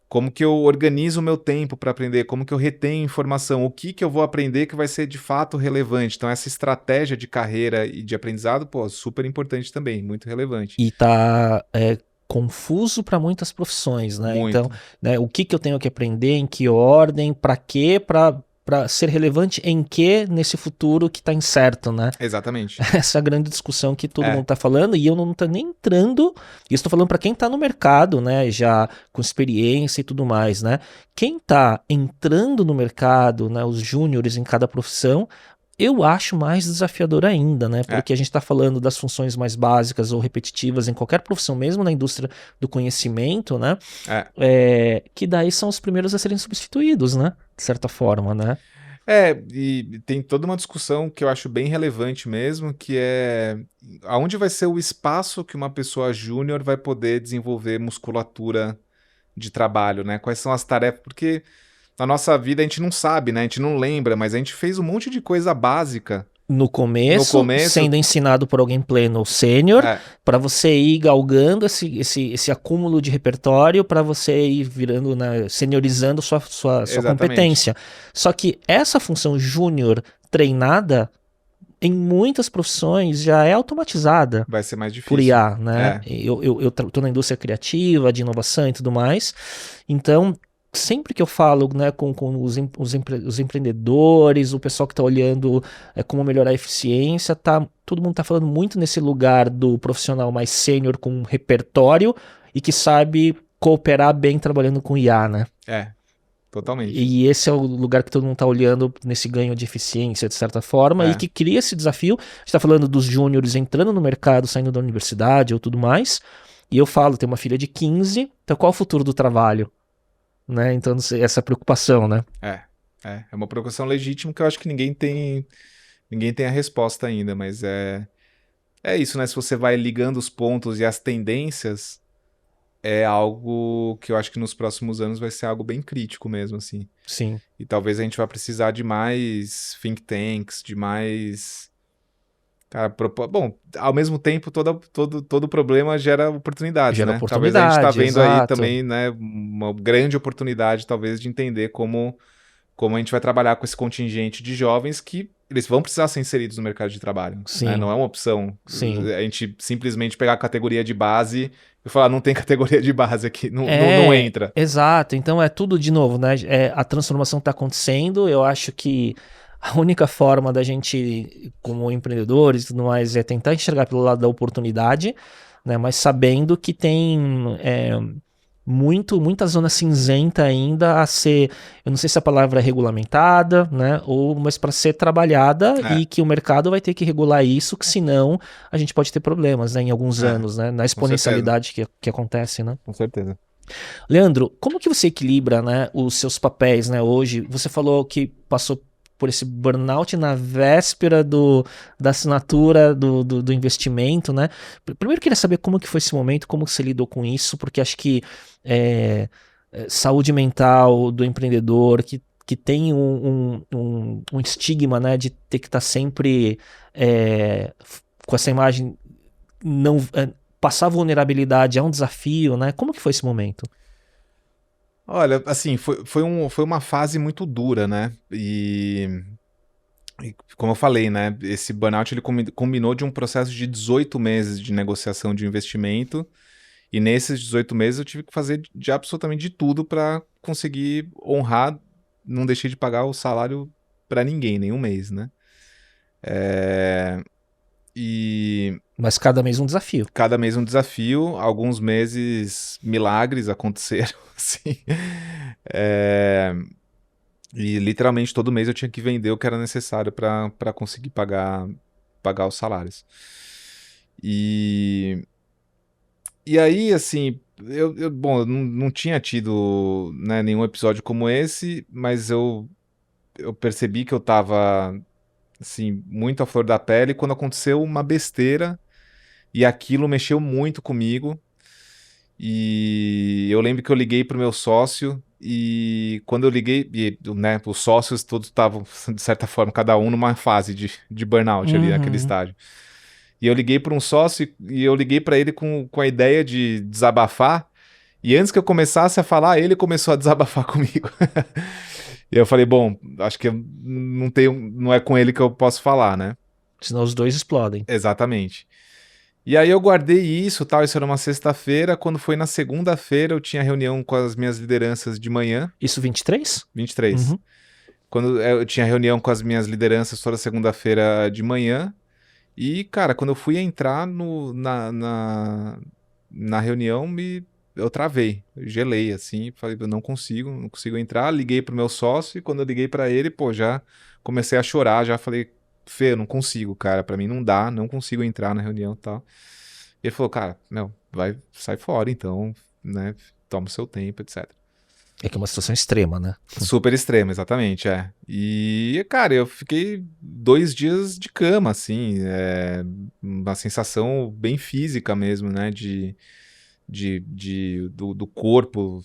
Como que eu organizo o meu tempo para aprender? Como que eu retenho informação? O que eu vou aprender que vai ser de fato relevante? Então, essa estratégia de carreira e de aprendizado, super importante também, muito relevante. E tá confuso para muitas profissões, né? Muito. Então, né, o que eu tenho que aprender, em que ordem, para quê, para ser relevante em que nesse futuro que está incerto, né? Exatamente. Essa é a grande discussão que todo mundo está falando, e eu não estou nem entrando, e estou falando para quem está no mercado, né, já com experiência e tudo mais, né? Quem está entrando no mercado, né, os júniores em cada profissão, eu acho mais desafiador ainda, né? Porque a gente está falando das funções mais básicas ou repetitivas em qualquer profissão, mesmo na indústria do conhecimento, né? Que daí são os primeiros a serem substituídos, né? De certa forma, né? E tem toda uma discussão que eu acho bem relevante mesmo, que é aonde vai ser o espaço que uma pessoa júnior vai poder desenvolver musculatura de trabalho, né? Quais são as tarefas? Porque na nossa vida a gente não sabe, né? A gente não lembra, mas a gente fez um monte de coisa básica. No começo, sendo ensinado por alguém pleno ou sênior, para você ir galgando esse acúmulo de repertório, para você ir virando, né, seniorizando sua competência. Só que essa função júnior treinada, em muitas profissões, já é automatizada. Vai ser mais difícil. Por IA, né? Eu tô na indústria criativa, de inovação e tudo mais. Então, sempre que eu falo, né, com os empreendedores, o pessoal que está olhando como melhorar a eficiência, todo mundo está falando muito nesse lugar do profissional mais sênior com repertório e que sabe cooperar bem trabalhando com IA, né? Totalmente. E esse é o lugar que todo mundo está olhando nesse ganho de eficiência, de certa forma, e que cria esse desafio. A gente está falando dos júniores entrando no mercado, saindo da universidade ou tudo mais, e eu falo, tem uma filha de 15, então qual é o futuro do trabalho? Né? Então, essa preocupação, né? É uma preocupação legítima que eu acho que ninguém tem a resposta ainda, mas é isso, né? Se você vai ligando os pontos e as tendências, é algo que eu acho que nos próximos anos vai ser algo bem crítico mesmo, assim. Sim. E talvez a gente vá precisar de mais think tanks, de mais... Cara, bom, ao mesmo tempo, todo problema gera oportunidades, né? Talvez a gente tá vendo aí também, né, uma grande oportunidade, talvez, de entender como a gente vai trabalhar com esse contingente de jovens que eles vão precisar ser inseridos no mercado de trabalho. Sim. Né? Não é uma opção. Sim. A gente simplesmente pegar a categoria de base e falar, não tem categoria de base aqui, não entra. Exato. Então é tudo, de novo, né? A transformação está acontecendo, eu acho que a única forma da gente, como empreendedores e tudo mais, é tentar enxergar pelo lado da oportunidade, né? Mas sabendo que tem muita zona cinzenta ainda a ser, eu não sei se a palavra é regulamentada, né? Mas para ser trabalhada e que o mercado vai ter que regular isso, que senão a gente pode ter problemas, né, em alguns anos, né? Na exponencialidade que acontece, né? Com certeza. Leandro, como que você equilibra, né, os seus papéis, né, hoje? Você falou que passou por esse burnout na véspera da assinatura do investimento, né? Primeiro eu queria saber como que foi esse momento, como você lidou com isso, porque acho que saúde mental do empreendedor, que tem um estigma, né, de ter que estar sempre com essa imagem, não passar vulnerabilidade é um desafio, né? Como que foi esse momento? Olha, assim, foi uma fase muito dura, né? E como eu falei, né? Esse burnout ele combinou de um processo de 18 meses de negociação de investimento. E nesses 18 meses eu tive que fazer de absolutamente de tudo para conseguir honrar, não deixei de pagar o salário para ninguém, nenhum mês, né? Mas cada mês um desafio. Cada mês um desafio, alguns meses milagres aconteceram, assim. E literalmente todo mês eu tinha que vender o que era necessário para conseguir pagar os salários. E aí, assim, bom, eu não tinha tido, né, nenhum episódio como esse, mas eu percebi que eu tava, assim, muito à flor da pele quando aconteceu uma besteira e aquilo mexeu muito comigo. E eu lembro que eu liguei pro meu sócio e quando eu liguei, né, os sócios todos estavam, de certa forma, cada um numa fase de burnout ali naquele estágio. E eu liguei para um sócio e eu liguei para ele com a ideia de desabafar. E antes que eu começasse a falar, ele começou a desabafar comigo. E eu falei, bom, acho que não é com ele que eu posso falar, né? Senão os dois explodem. Exatamente. E aí eu guardei isso, tal, isso era uma sexta-feira. Quando foi na segunda-feira, eu tinha reunião com as minhas lideranças de manhã. Isso 23? 23. Uhum. Quando eu tinha reunião com as minhas lideranças toda segunda-feira de manhã. E, cara, quando eu fui entrar na reunião, eu travei, eu gelei, assim, falei, eu não consigo entrar. Liguei pro meu sócio e quando eu liguei pra ele, pô, já comecei a chorar, já falei, Fê, eu não consigo, cara, pra mim não dá, não consigo entrar na reunião e tal. E ele falou, cara, sai fora então, né, toma o seu tempo, etc. É que é uma situação extrema, né? Super extrema, exatamente, E, cara, eu fiquei 2 dias de cama, assim, uma sensação bem física mesmo, né, do corpo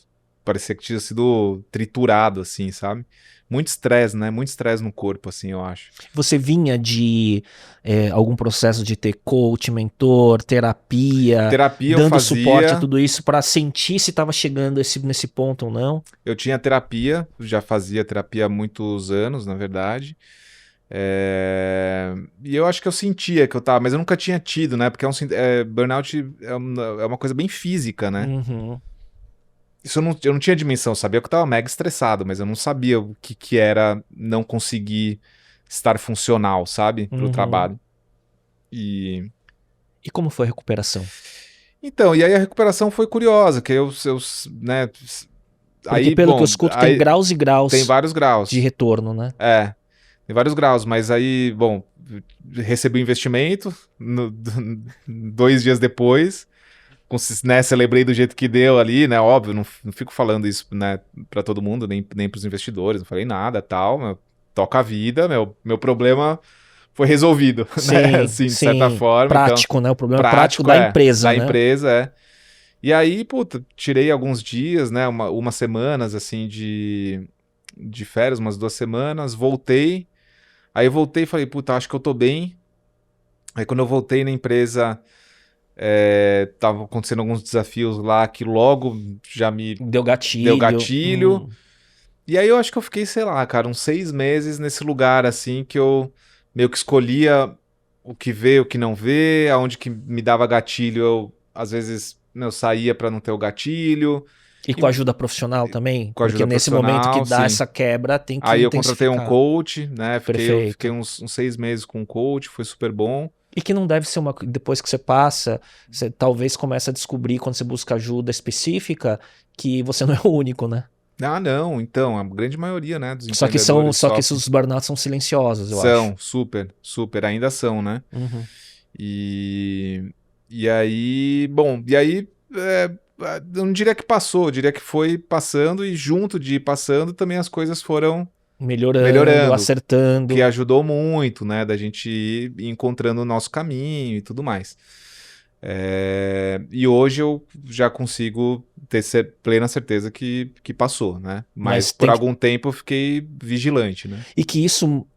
parecia que tinha sido triturado, assim, sabe? Muito estresse, né? Muito estresse no corpo, assim, eu acho. Você vinha de algum processo de ter coach, mentor, terapia, Terapia eu dando suporte a fazia, tudo isso pra sentir se tava chegando nesse ponto ou não? eu tinha terapia, já fazia terapia há muitos anos, na verdade. E eu acho que eu sentia que eu tava, mas eu nunca tinha tido, né? Porque burnout é uma coisa bem física, né? Uhum. Isso eu não tinha dimensão, eu sabia que eu tava mega estressado, mas eu não sabia o que era não conseguir estar funcional, sabe? Pro Uhum. trabalho. E como foi a recuperação? então, e aí a recuperação foi curiosa, que né? Porque pelo que eu escuto, tem graus e graus tem vários graus. de retorno, né? Tem vários graus, mas aí, bom, recebi o investimento 2 dias depois, né, celebrei do jeito que deu ali, né, óbvio, não fico falando isso, né, pra todo mundo, nem pros investidores, não falei nada, tal, toca a vida, meu problema foi resolvido, né, assim, de certa forma. Prático, então, né, o problema prático da empresa, da né? empresa, E aí, puta, tirei alguns dias, né, umas semanas, assim, de férias, umas 2 semanas, voltei. Aí eu voltei e falei, puta, acho que eu tô bem. Aí quando eu voltei na empresa, tava acontecendo alguns desafios lá que logo já me Deu gatilho. deu gatilho. E aí eu acho que eu fiquei, sei lá, cara, uns 6 meses nesse lugar, assim, que eu meio que escolhia o que ver, o que não ver, aonde que me dava gatilho, eu, às vezes, eu saía pra não ter o gatilho. E com ajuda profissional também? Com ajuda Porque nesse momento que dá sim. essa quebra, tem que Aí eu contratei um intensificar. coach, né? Perfeito. Fiquei uns 6 meses com um coach, foi super bom. E que não deve ser depois que você passa, você talvez comece a descobrir, quando você busca ajuda específica, que você não é o único, né? Ah, não, então, a grande maioria, né, dos Só que empreendedores só que sofrem. esses burnouts são silenciosos, eu acho. São, super, ainda são, né? Uhum. E aí, bom, eu não diria que passou, eu diria que foi passando e junto de ir passando também as coisas foram Melhorando, acertando. que ajudou muito, né, da gente ir encontrando o nosso caminho e tudo mais. E hoje eu já consigo ter plena certeza que passou, né? Mas por algum tempo eu fiquei vigilante, né?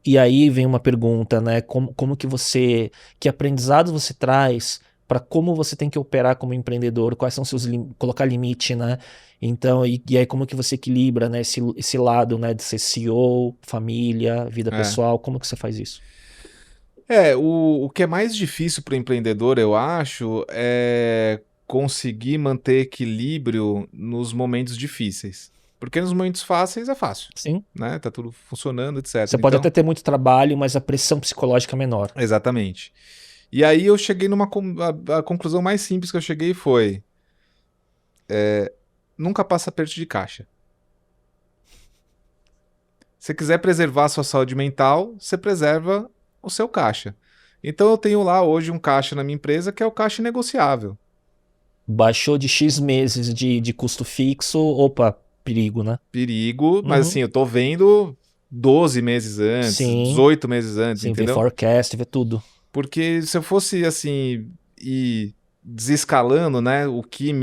E aí vem uma pergunta, né? Como que aprendizados você traz para como você tem que operar como empreendedor, quais são seus colocar limite, né? Então, e aí como que você equilibra, né, esse lado, né, de ser CEO, família, vida pessoal, como que você faz isso? O que é mais difícil para o empreendedor, eu acho, é conseguir manter equilíbrio nos momentos difíceis. Porque nos momentos fáceis é fácil. Sim. Né? Tá tudo funcionando, etc. Você pode até ter muito trabalho, mas a pressão psicológica é menor. Exatamente. E aí eu cheguei a conclusão mais simples que eu cheguei foi nunca passa aperto de caixa. Se você quiser preservar a sua saúde mental, você preserva o seu caixa. Então eu tenho lá hoje um caixa na minha empresa que é o caixa negociável. Baixou de X meses de custo fixo, opa, perigo, né? Perigo, mas assim, eu tô vendo 12 meses antes, 18 meses antes, entendeu? Vê forecast, vê tudo. Porque se eu fosse assim, ir desescalando, né, o que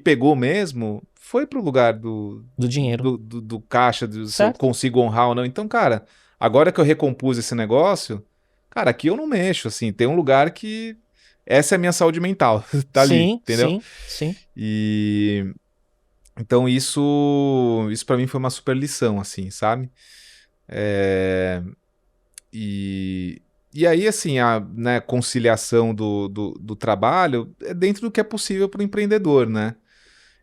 pegou mesmo, foi pro lugar do dinheiro. Do caixa, se eu consigo honrar ou não. Então, cara, agora que eu recompus esse negócio, cara, aqui eu não mexo, assim, tem um lugar que essa é a minha saúde mental, tá ali, entendeu? Sim. E então isso para mim foi uma super lição, assim, sabe? E aí, assim, a né, conciliação do trabalho é dentro do que é possível para o empreendedor, né?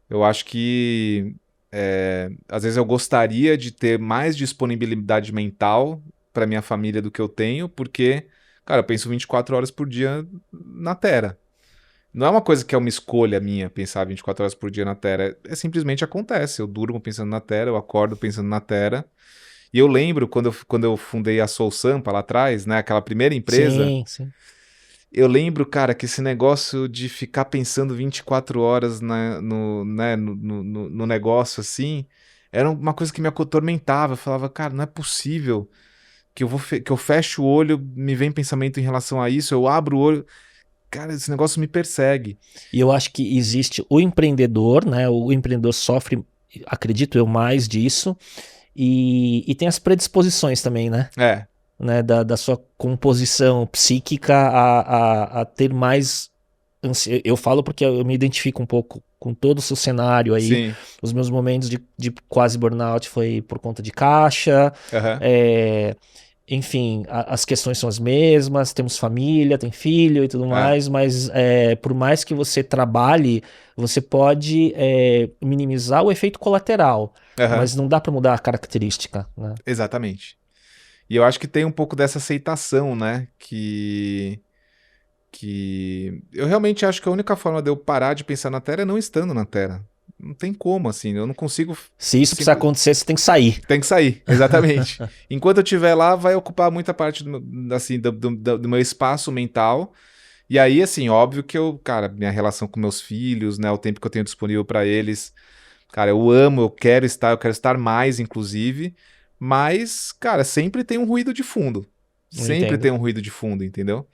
Eu acho que às vezes eu gostaria de ter mais disponibilidade mental para minha família do que eu tenho, porque, cara, eu penso 24 horas por dia na Terra. Não é uma coisa que é uma escolha minha pensar 24 horas por dia na Terra, simplesmente acontece. Eu durmo pensando na Terra, eu acordo pensando na Terra. E eu lembro quando eu fundei a Soul Sampa lá atrás, né, aquela primeira empresa. Sim. Eu lembro, cara, que esse negócio de ficar pensando 24 horas no negócio assim, era uma coisa que me atormentava. Eu falava, cara, não é possível que eu feche o olho, me vem pensamento em relação a isso, eu abro o olho. Cara, esse negócio me persegue. E eu acho que existe o empreendedor, né? O empreendedor sofre acredito eu, mais disso. E tem as predisposições também, né? Né, da sua composição psíquica a ter mais... Eu falo porque eu me identifico um pouco com todo o seu cenário aí. Sim. Os meus momentos de quase burnout foi por conta de caixa. Enfim, as questões são as mesmas. Temos família, tem filho e tudo mais. Mas por mais que você trabalhe, você pode minimizar o efeito colateral. Mas não dá para mudar a característica, né? Exatamente. E eu acho que tem um pouco dessa aceitação, né? Que eu realmente acho que a única forma de eu parar de pensar na Terra é não estando na Terra. Não tem como, assim, eu não consigo... Se isso precisar acontecer, você tem que sair. Tem que sair, exatamente. Enquanto eu estiver lá, vai ocupar muita parte do meu espaço mental. E aí, assim, óbvio que minha relação com meus filhos, né, o tempo que eu tenho disponível para eles, cara, eu quero estar mais, inclusive, mas, cara, sempre tem um ruído de fundo. Sempre tem um ruído de fundo, entendeu?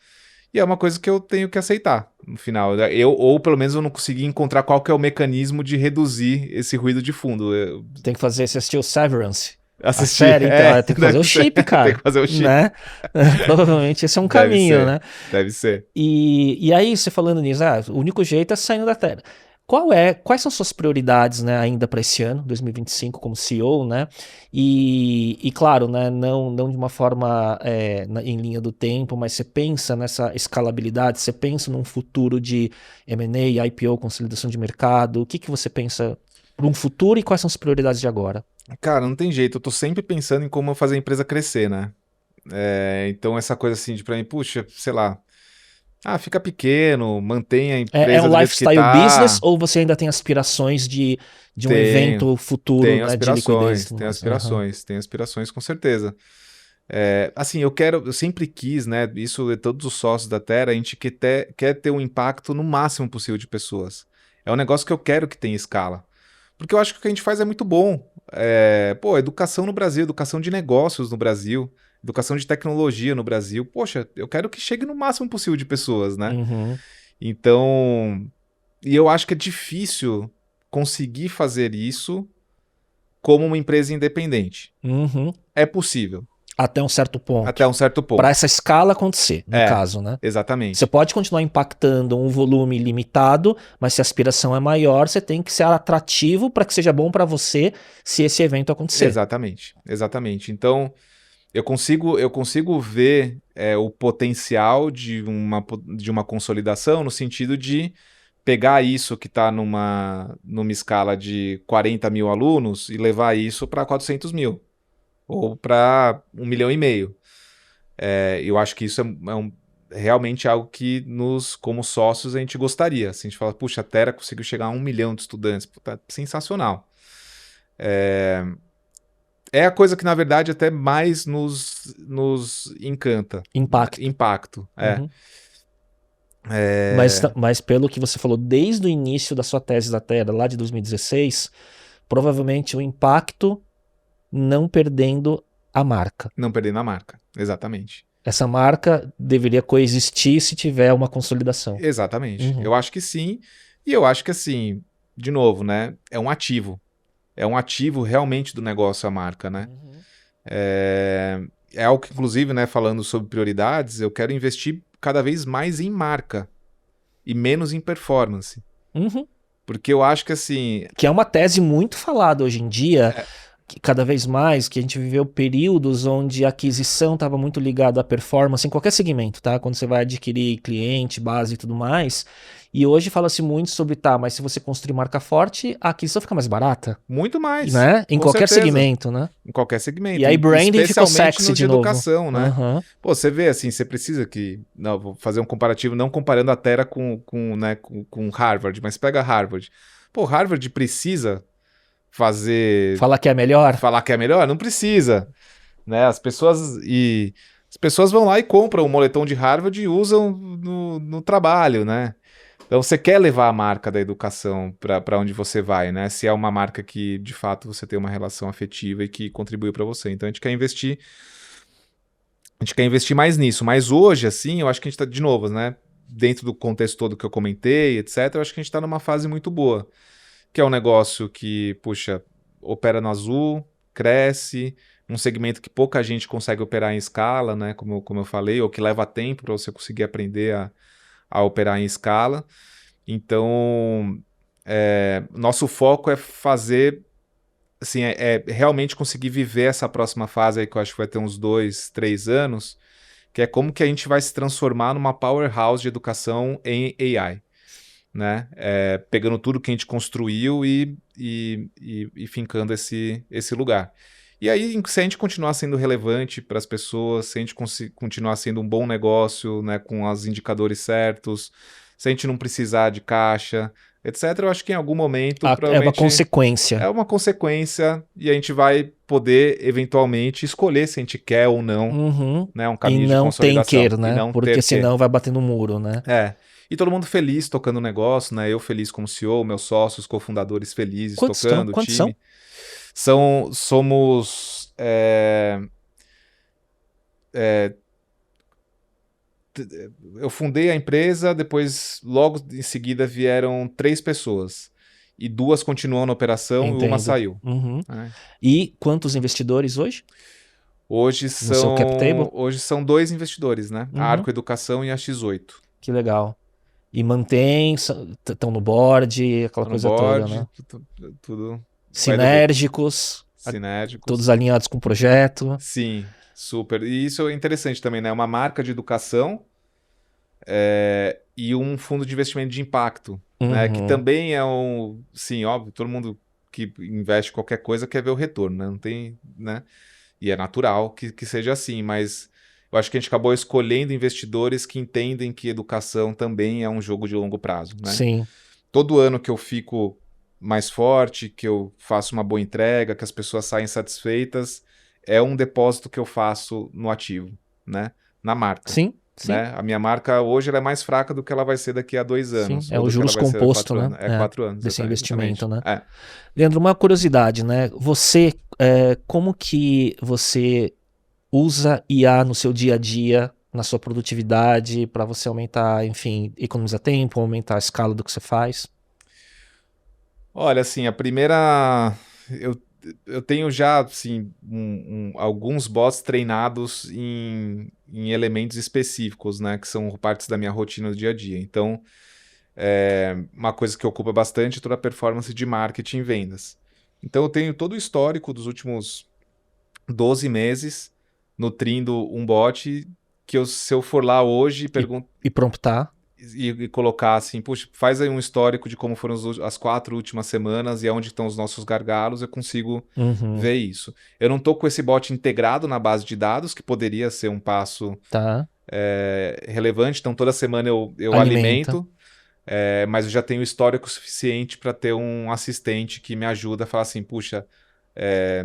E é uma coisa que eu tenho que aceitar no final. Ou pelo menos eu não consegui encontrar qual que é o mecanismo de reduzir esse ruído de fundo. Tem que você assistiu o Severance. Assistir. A série, então, tem que fazer o chip, cara. Tem que fazer o chip. Né? Provavelmente esse é um caminho, né? Deve ser. E aí, você falando nisso, o único jeito é saindo da Terra. Quais são suas prioridades, né, ainda para esse ano, 2025, como CEO, né? E claro, né, não de uma forma em linha do tempo, mas você pensa nessa escalabilidade, você pensa num futuro de M&A, IPO, consolidação de mercado. O que você pensa para um futuro e quais são as prioridades de agora? Cara, não tem jeito. Eu tô sempre pensando em como fazer a empresa crescer, né? Então essa coisa assim de pra mim, puxa, sei lá, fica pequeno, mantenha a empresa É um do jeito lifestyle que tá. business ou você ainda tem aspirações de um evento futuro, Tenho né, de liquidez? Tenho aspirações com certeza. Assim, eu sempre quis, né, isso de todos os sócios da Terra, a gente quer ter um impacto no máximo possível de pessoas. É um negócio que eu quero que tenha escala. Porque eu acho que o que a gente faz é muito bom. Educação no Brasil, educação de negócios no Brasil, educação de tecnologia no Brasil. Poxa, eu quero que chegue no máximo possível de pessoas, né? Então, e eu acho que é difícil conseguir fazer isso como uma empresa independente. É possível. Até um certo ponto. Até um certo ponto. Para essa escala acontecer, no caso, né? Exatamente. Você pode continuar impactando um volume limitado, mas se a aspiração é maior, você tem que ser atrativo para que seja bom para você se esse evento acontecer. Exatamente. Então, eu consigo ver o potencial de uma consolidação no sentido de pegar isso que está numa escala de 40 mil alunos e levar isso para 400 mil. Ou para 1,5 milhão. Eu acho que isso é realmente algo que como sócios, a gente gostaria. Assim, a gente fala, puxa, a Terra conseguiu chegar a 1 milhão de estudantes. Puta, sensacional. É a coisa que, na verdade, até mais nos encanta. Impacto. Mas pelo que você falou, desde o início da sua tese da Terra, lá de 2016, provavelmente o impacto não perdendo a marca. Não perdendo a marca, exatamente. Essa marca deveria coexistir se tiver uma consolidação. Exatamente. Eu acho que sim. E eu acho que, assim, de novo, né? É um ativo. É um ativo realmente do negócio a marca, né? É algo que, inclusive, né, falando sobre prioridades, eu quero investir cada vez mais em marca e menos em performance. Porque eu acho que, assim... Que é uma tese muito falada hoje em dia... Cada vez mais, que a gente viveu períodos onde a aquisição estava muito ligada à performance em qualquer segmento, tá? Quando você vai adquirir cliente, base e tudo mais. E hoje fala-se muito sobre, mas se você construir marca forte, a aquisição fica mais barata. Muito mais. Né? Em qualquer segmento, né? Em qualquer segmento. E aí branding ficou sexy de novo. Educação, né? Pô, você vê, assim, você precisa que... Não, vou fazer um comparativo, não comparando a Terra com Harvard, mas pega Harvard. Pô, Harvard precisa... Falar que é melhor? Falar que é melhor? Não precisa. Né? As pessoas vão lá e compram o moletom de Harvard e usam no trabalho, né? Então você quer levar a marca da educação para onde você vai, né? Se é uma marca que, de fato, você tem uma relação afetiva e que contribuiu para você. Então a gente quer investir mais nisso. Mas hoje, assim, eu acho que a gente está, de novo, né? Dentro do contexto todo que eu comentei, etc., eu acho que a gente está numa fase muito boa. Que é um negócio que, puxa, opera no azul, cresce, um segmento que pouca gente consegue operar em escala, né? Como eu falei, ou que leva tempo para você conseguir aprender a operar em escala. Então, nosso foco é fazer, assim, é realmente conseguir viver essa próxima fase aí, que eu acho que vai ter uns 2, 3 anos, que é como que a gente vai se transformar numa powerhouse de educação em AI, né? Pegando tudo que a gente construiu e fincando esse lugar. E aí, se a gente continuar sendo relevante para as pessoas, se a gente continuar sendo um bom negócio, né, com os indicadores certos, se a gente não precisar de caixa, etc., eu acho que em algum momento, É provavelmente... uma consequência. É uma consequência e a gente vai poder, eventualmente, escolher se a gente quer ou não, Uhum. né, um caminho E de não tem consolidação. que, né? E não Porque ter senão vai bater no muro, né? E todo mundo feliz tocando o negócio, né? Eu feliz como CEO, meus sócios, cofundadores felizes tocando, o Quantos time. Somos... eu fundei a empresa, depois, logo em seguida, vieram 3 pessoas. E 2 continuam na operação e uma Entendo. saiu. Uhum. É. E quantos investidores hoje? Hoje No seu cap table? são 2 investidores, né? Uhum. A Arco Educação e a X8. Que legal. E mantém, estão no board, aquela Tô no coisa board, toda, né? tudo Sinérgicos, sinérgicos. todos alinhados com o projeto. Sim, super. E isso é interessante também, né? Uma marca de educação e um fundo de investimento de impacto, né? Que Uhum. também é sim, óbvio, todo mundo que investe em qualquer coisa quer ver o retorno, né? Não tem, né? E é natural que seja assim, mas eu acho que a gente acabou escolhendo investidores que entendem que educação também é um jogo de longo prazo, né? Sim. Todo ano que eu fico mais forte, que eu faço uma boa entrega, que as pessoas saem satisfeitas, é um depósito que eu faço no ativo, né? Na marca. Sim, sim. Né? A minha marca hoje ela é mais fraca do que ela vai ser daqui a 2 anos. Sim, é ou o do que juros ela vai ser composto, 4 né? anos. 4 anos. Desse exatamente. investimento, né? É. Leandro, uma curiosidade, né? Você, como que você usa IA no seu dia a dia, na sua produtividade, para você aumentar, enfim, economizar tempo, aumentar a escala do que você faz? Olha, assim, a primeira... Eu tenho já, assim, alguns bots treinados em elementos específicos, né? Que são partes da minha rotina do dia a dia. Então, uma coisa que ocupa bastante é toda a performance de marketing e vendas. Então, eu tenho todo o histórico dos últimos 12 meses nutrindo um bot que se eu for lá hoje E promptar? e colocar assim, puxa, faz aí um histórico de como foram as 4 últimas semanas e onde estão os nossos gargalos, eu consigo ver isso. Eu não estou com esse bot integrado na base de dados, que poderia ser um passo Tá. relevante, então toda semana eu Alimenta. alimento, mas eu já tenho histórico suficiente para ter um assistente que me ajuda a falar assim, puxa,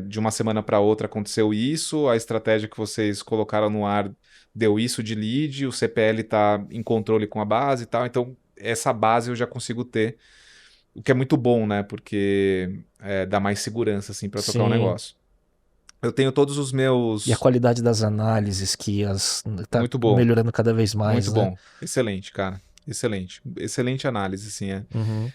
de uma semana para outra aconteceu isso, a estratégia que vocês colocaram no ar deu isso de lead, o CPL está em controle com a base e tal, então essa base eu já consigo ter, o que é muito bom, né, porque dá mais segurança assim, para tocar um negócio. Eu tenho todos os meus... E a qualidade das análises que tá muito bom. melhorando cada vez mais, muito né? bom, excelente, cara, excelente análise, assim, Uhum.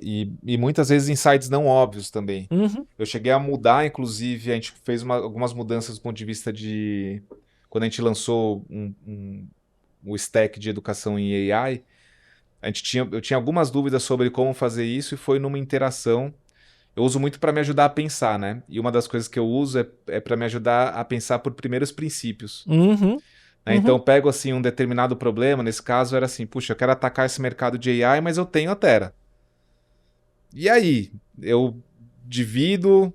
E muitas vezes insights não óbvios também. Uhum. Eu cheguei a mudar, inclusive, a gente fez algumas mudanças do ponto de vista de... Quando a gente lançou o stack de educação em AI, eu tinha algumas dúvidas sobre como fazer isso e foi numa interação. Eu uso muito para me ajudar a pensar, né? E uma das coisas que eu uso é para me ajudar a pensar por primeiros princípios. Uhum. Né? Então eu pego assim, um determinado problema, nesse caso era assim, puxa, eu quero atacar esse mercado de AI, mas eu tenho a Tera. E aí? Eu divido,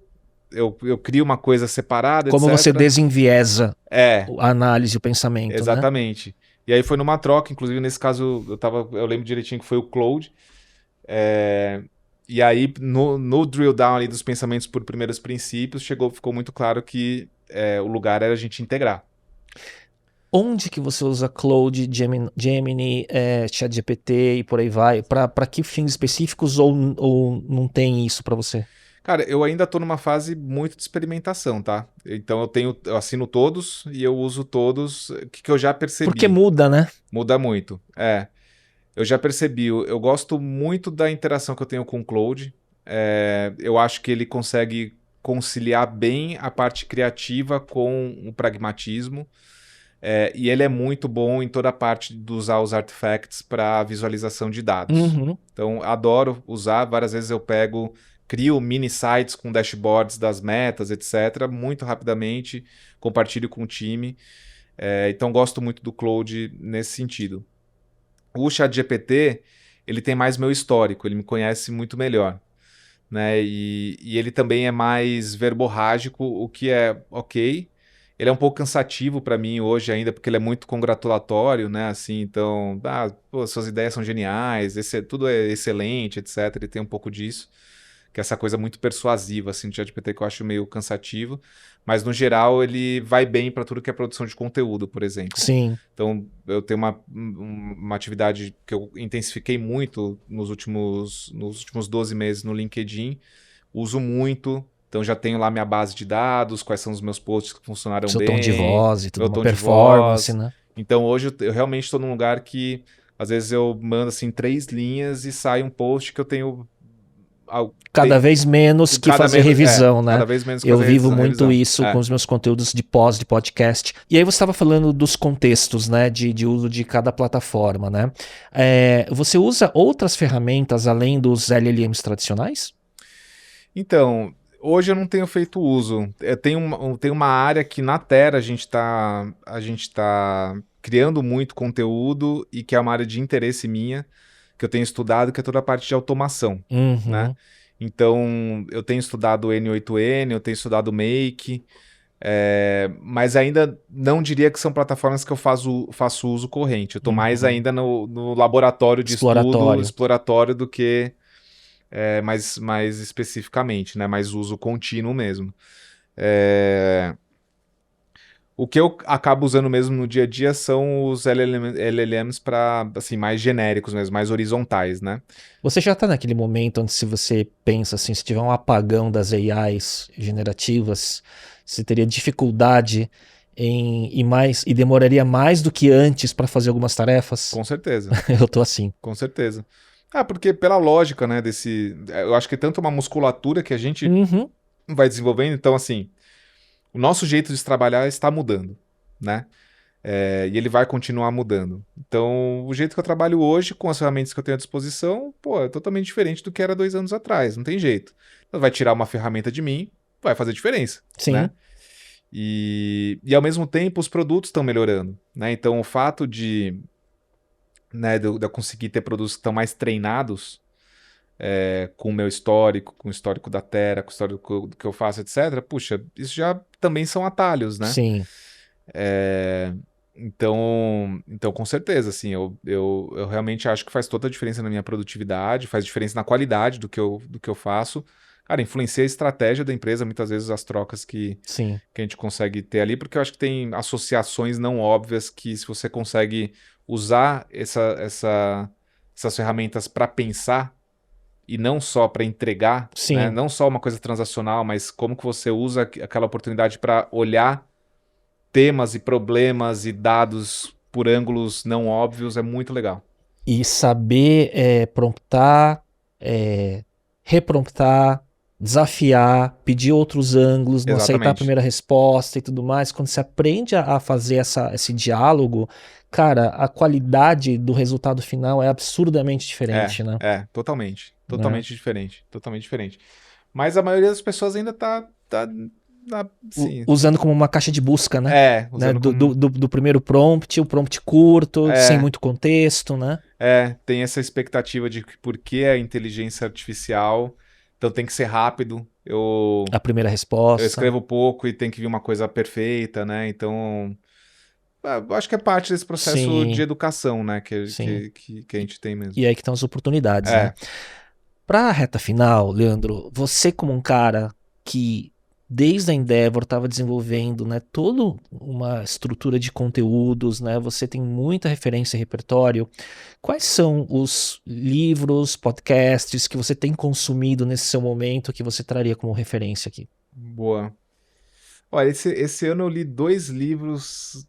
eu crio uma coisa separada, Como etc. você desenviesa É, a análise e o pensamento, né? exatamente. E aí foi numa troca, inclusive nesse caso eu lembro direitinho que foi o Claude. E aí no drill down ali dos pensamentos por primeiros princípios, ficou muito claro que o lugar era a gente integrar. Onde que você usa Claude, Gemini, ChatGPT e por aí vai? Para que fins específicos ou não tem isso para você? Cara, eu ainda tô numa fase muito de experimentação, tá? Então eu assino todos e eu uso todos, que eu já percebi. Porque muda, né? Muda muito, Eu já percebi, eu gosto muito da interação que eu tenho com o Claude. eu acho que ele consegue conciliar bem a parte criativa com o pragmatismo. E ele é muito bom em toda a parte de usar os artifacts para visualização de dados. Uhum. Então, adoro usar. Várias vezes eu crio mini sites com dashboards das metas, etc. Muito rapidamente, compartilho com o time. Então, gosto muito do Claude nesse sentido. O ChatGPT, ele tem mais meu histórico, ele me conhece muito melhor. Né? E ele também é mais verborrágico, o que é ok. Ele é um pouco cansativo para mim hoje ainda, porque ele é muito congratulatório, né? Assim, então, suas ideias são geniais, tudo é excelente, etc. Ele tem um pouco disso, que é essa coisa muito persuasiva, assim, do ChatGPT, que eu acho meio cansativo. Mas, no geral, ele vai bem para tudo que é produção de conteúdo, por exemplo. Sim. Então, eu tenho uma atividade que eu intensifiquei muito nos últimos 12 meses no LinkedIn. Uso muito. Então, já tenho lá minha base de dados, quais são os meus posts que funcionaram Seu bem. tom de voz e tudo, meu uma tom de performance, voz. né? Então, hoje eu realmente estou num lugar que, às vezes, eu mando, assim, 3 linhas e sai um post que eu tenho... Cada vez menos que fazer revisão, né? Cada vez menos que eu fazer vivo muito revisão. isso com os meus conteúdos de pós de podcast. E aí você estava falando dos contextos, né? De uso de cada plataforma, né? Você usa outras ferramentas além dos LLMs tradicionais? Então, hoje eu não tenho feito uso. Tem uma área que na Terra a gente tá criando muito conteúdo e que é uma área de interesse minha, que eu tenho estudado, que é toda a parte de automação, né? Então, eu tenho estudado o N8N, eu tenho estudado o Make, mas ainda não diria que são plataformas que eu faço uso corrente. Eu estou mais ainda no laboratório de estudo exploratório do que mais especificamente, né? Mais uso contínuo mesmo. O que eu acabo usando mesmo no dia a dia são os LLMs para, assim, mais genéricos mesmo, mais horizontais, né? Você já está naquele momento onde, se você pensa assim, se tiver um apagão das AIs generativas, você teria dificuldade e demoraria mais do que antes para fazer algumas tarefas? Com certeza. Eu tô assim. Com certeza. Porque pela lógica, né, eu acho que é tanto uma musculatura que a gente vai desenvolvendo, então, assim, o nosso jeito de trabalhar está mudando, né? E ele vai continuar mudando. Então, o jeito que eu trabalho hoje, com as ferramentas que eu tenho à disposição, é totalmente diferente do que era 2 anos atrás, não tem jeito. Então, vai tirar uma ferramenta de mim, vai fazer diferença, Sim. Né? E ao mesmo tempo, os produtos estão melhorando, né? Então, o fato de eu conseguir ter produtos que estão mais treinados, com o meu histórico, com o histórico da Terra, com o histórico do que eu faço, etc. Puxa, isso já também são atalhos, né? Sim. Então, com certeza, assim, eu realmente acho que faz toda a diferença na minha produtividade, faz diferença na qualidade do que eu faço. Cara, influencia a estratégia da empresa, muitas vezes as trocas que a gente consegue ter ali, porque eu acho que tem associações não óbvias que, se você consegue usar essas ferramentas para pensar e não só para entregar, né? Não só uma coisa transacional, mas como que você usa aquela oportunidade para olhar temas e problemas e dados por ângulos não óbvios, é muito legal. E saber promptar, repromptar, desafiar, pedir outros ângulos, não aceitar a primeira resposta e tudo mais. Quando você aprende a fazer esse diálogo, cara, a qualidade do resultado final é absurdamente diferente, né? Totalmente diferente, totalmente diferente. Mas a maioria das pessoas ainda tá assim, usando como uma caixa de busca, né? Do primeiro prompt, o prompt curto, sem muito contexto, né? Tem essa expectativa de que, por que a inteligência artificial, então tem que ser rápido. A primeira resposta. Eu escrevo pouco e tem que vir uma coisa perfeita, né? Então, acho que é parte desse processo de educação, né? Que a gente tem mesmo. E aí que estão as oportunidades, né? Pra reta final, Leandro, você, como um cara que desde a Endeavor estava desenvolvendo, né, toda uma estrutura de conteúdos, né, você tem muita referência e repertório. Quais são os livros, podcasts que você tem consumido nesse seu momento que você traria como referência aqui? Boa. Olha, esse ano eu li 2 livros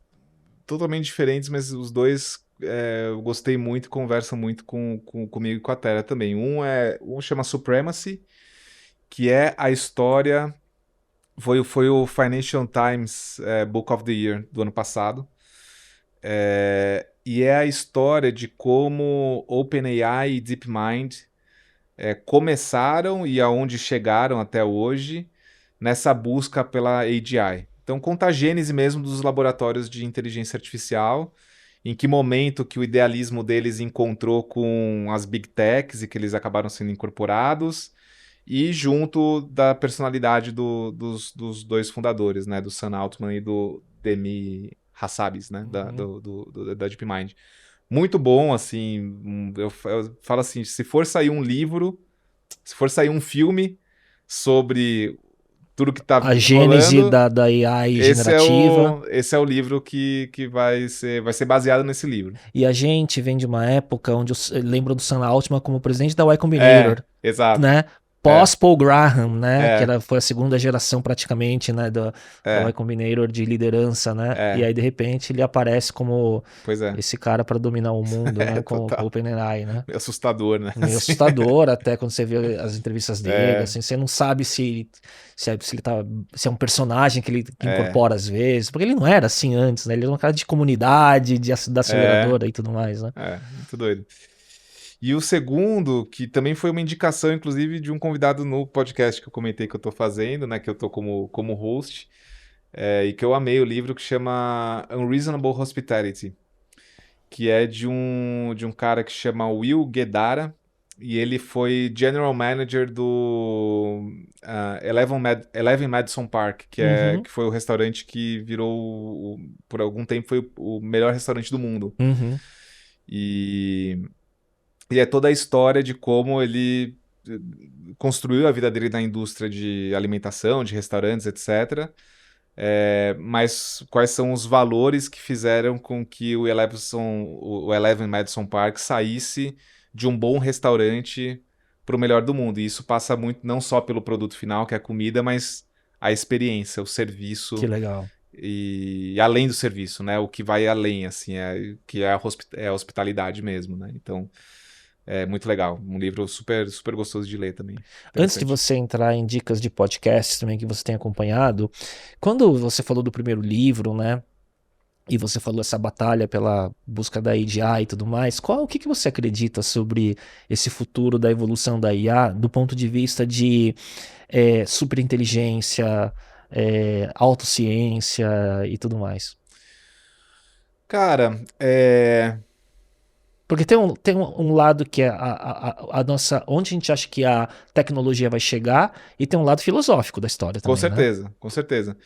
totalmente diferentes, mas os 2 eu gostei muito e conversam muito comigo e com a Terra também. Um chama Supremacy, que é a história... Foi o Financial Times Book of the Year do ano passado. E é a história de como OpenAI e DeepMind começaram e aonde chegaram até hoje nessa busca pela AGI. Então conta a gênese mesmo dos laboratórios de inteligência artificial, em que momento que o idealismo deles encontrou com as Big Techs e que eles acabaram sendo incorporados, e junto da personalidade dos dois fundadores, né, do Sam Altman e do Demi Hassabis, né, da DeepMind. Muito bom, assim, eu falo assim, se for sair um livro, se for sair um filme sobre tudo que tá A gênese rolando, da AI generativa. esse é o livro que vai ser baseado nesse livro. E a gente vem de uma época onde lembra do Sam Altman como presidente da Y Combinator, Exato. né? Pós-Paul Graham, né? É. Que foi a segunda geração praticamente, né? Da Y Combinator de liderança, né? E aí, de repente, ele aparece como Pois é. esse cara para dominar o mundo, né? Com o OpenAI, né? Meio assustador, né? Meio assustador até quando você vê as entrevistas dele, assim, você não sabe se é um personagem que ele incorpora às vezes, porque ele não era assim antes, né? Ele era um cara de comunidade, da aceleradora e tudo mais, né? Muito doido. E o segundo, que também foi uma indicação, inclusive, de um convidado no podcast que eu comentei que eu tô fazendo, né? Que eu tô como host, e que eu amei o livro, que chama Unreasonable Hospitality, que é de um cara que chama Will Guedara, e ele foi General Manager do Eleven Madison Park, que foi o restaurante que virou, por algum tempo, foi o melhor restaurante do mundo. E é toda a história de como ele construiu a vida dele na indústria de alimentação, de restaurantes, etc. Mas quais são os valores que fizeram com que o Eleven Madison Park saísse de um bom restaurante para o melhor do mundo. E isso passa muito não só pelo produto final, que é a comida, mas a experiência, o serviço. Que legal. E além do serviço, né? O que vai além, assim, que é a hospitalidade mesmo, né? Então, é muito legal. Um livro super, super gostoso de ler também. Antes de você entrar em dicas de podcasts também que você tem acompanhado, quando você falou do primeiro livro, né? E você falou essa batalha pela busca da AGI e tudo mais, o que você acredita sobre esse futuro da evolução da IA do ponto de vista de superinteligência, autociência e tudo mais? Cara, Porque tem um lado que é a nossa, onde a gente acha que a tecnologia vai chegar, e tem um lado filosófico da história também, com certeza, né? Com certeza.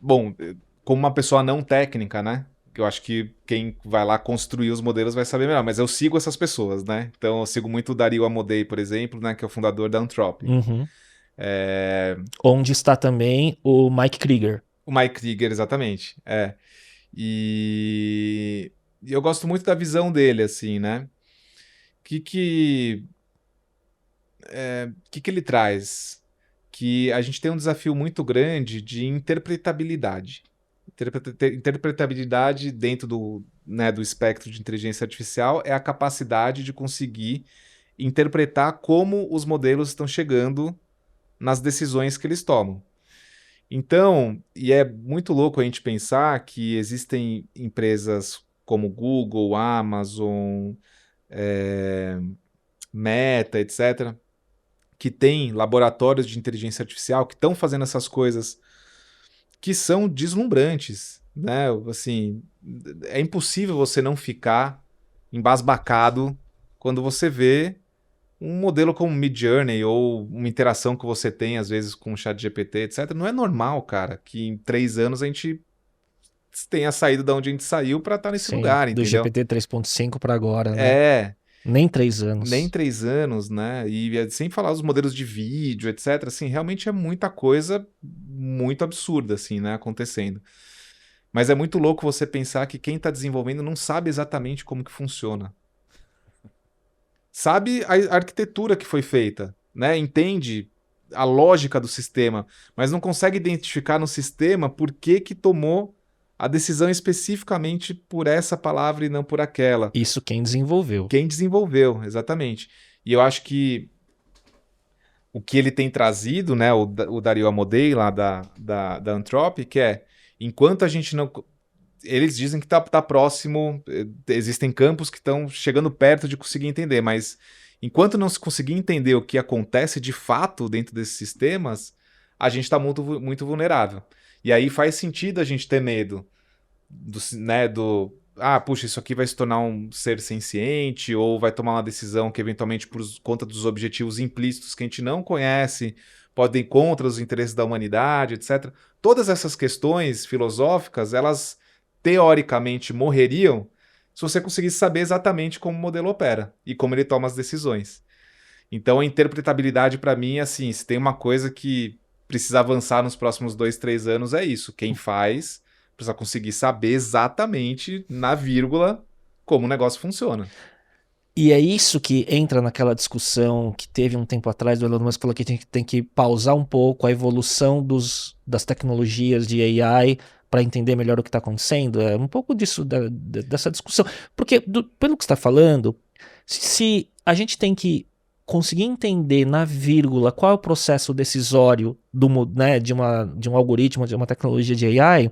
Bom, como uma pessoa não técnica, né? Eu acho que quem vai lá construir os modelos vai saber melhor, mas eu sigo essas pessoas, né? Então eu sigo muito o Dario Amodei, por exemplo, né? Que é o fundador da Anthropic. Onde está também o Mike Krieger. O Mike Krieger, exatamente. E eu gosto muito da visão dele, assim, né? O que ele traz? Que a gente tem um desafio muito grande de interpretabilidade. Interpretabilidade dentro do espectro de inteligência artificial é a capacidade de conseguir interpretar como os modelos estão chegando nas decisões que eles tomam. Então, e é muito louco a gente pensar que existem empresas como Google, Amazon, Meta, etc., que têm laboratórios de inteligência artificial que estão fazendo essas coisas que são deslumbrantes, né? Assim, é impossível você não ficar embasbacado quando você vê um modelo como Midjourney ou uma interação que você tem, às vezes, com o ChatGPT, etc. Não é normal, cara, que em 3 anos a gente tenha saído de onde a gente saiu para estar nesse lugar, entendeu? Do GPT 3.5 para agora, né? Nem 3 anos. Nem 3 anos, né? E sem falar os modelos de vídeo, etc. Assim, realmente é muita coisa muito absurda, assim, né? Acontecendo. Mas é muito louco você pensar que quem está desenvolvendo não sabe exatamente como que funciona. Sabe a arquitetura que foi feita, né? Entende a lógica do sistema, mas não consegue identificar no sistema por que tomou a decisão especificamente por essa palavra e não por aquela. Isso quem desenvolveu. Quem desenvolveu, exatamente. E eu acho que o que ele tem trazido, né, o Dario Amodei lá da Anthropic, é, enquanto a gente não... Eles dizem que tá próximo, existem campos que estão chegando perto de conseguir entender, mas enquanto não se conseguir entender o que acontece de fato dentro desses sistemas, a gente está muito, muito vulnerável. E aí faz sentido a gente ter medo puxa, isso aqui vai se tornar um ser senciente, ou vai tomar uma decisão que eventualmente, por conta dos objetivos implícitos que a gente não conhece, pode ir contra os interesses da humanidade, etc. Todas essas questões filosóficas, elas teoricamente morreriam se você conseguisse saber exatamente como o modelo opera e como ele toma as decisões. Então a interpretabilidade para mim, assim, se tem uma coisa que precisa avançar nos próximos 2, 3 anos, é isso. Quem faz precisa conseguir saber exatamente, na vírgula, como o negócio funciona. E é isso que entra naquela discussão que teve um tempo atrás, do Elon Musk falou que tem que pausar um pouco a evolução das tecnologias de AI para entender melhor o que está acontecendo. É um pouco disso, dessa discussão. Porque, pelo que você está falando, se a gente tem que conseguir entender na vírgula qual é o processo decisório de um algoritmo, de uma tecnologia de AI,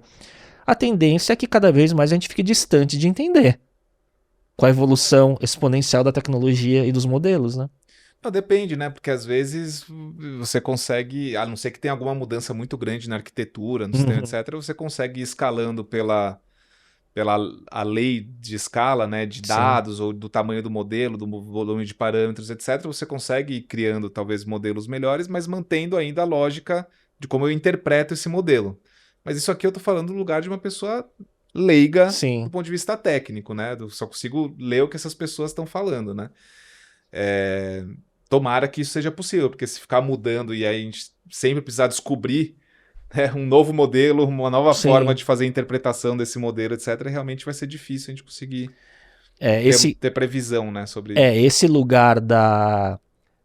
a tendência é que cada vez mais a gente fique distante de entender com a evolução exponencial da tecnologia e dos modelos, né? Não, depende, né? Porque às vezes você consegue, a não ser que tenha alguma mudança muito grande na arquitetura, no sistema, etc., você consegue ir escalando pela a lei de escala, né, de dados, ou do tamanho do modelo, do volume de parâmetros, etc., você consegue ir criando talvez modelos melhores, mas mantendo ainda a lógica de como eu interpreto esse modelo. Mas isso aqui eu tô falando no lugar de uma pessoa leiga do ponto de vista técnico, né? Eu só consigo ler o que essas pessoas estão falando, né? Tomara que isso seja possível, porque se ficar mudando e aí a gente sempre precisar descobrir um novo modelo, uma nova forma de fazer a interpretação desse modelo, etc., realmente vai ser difícil a gente conseguir ter previsão, né, sobre... Esse lugar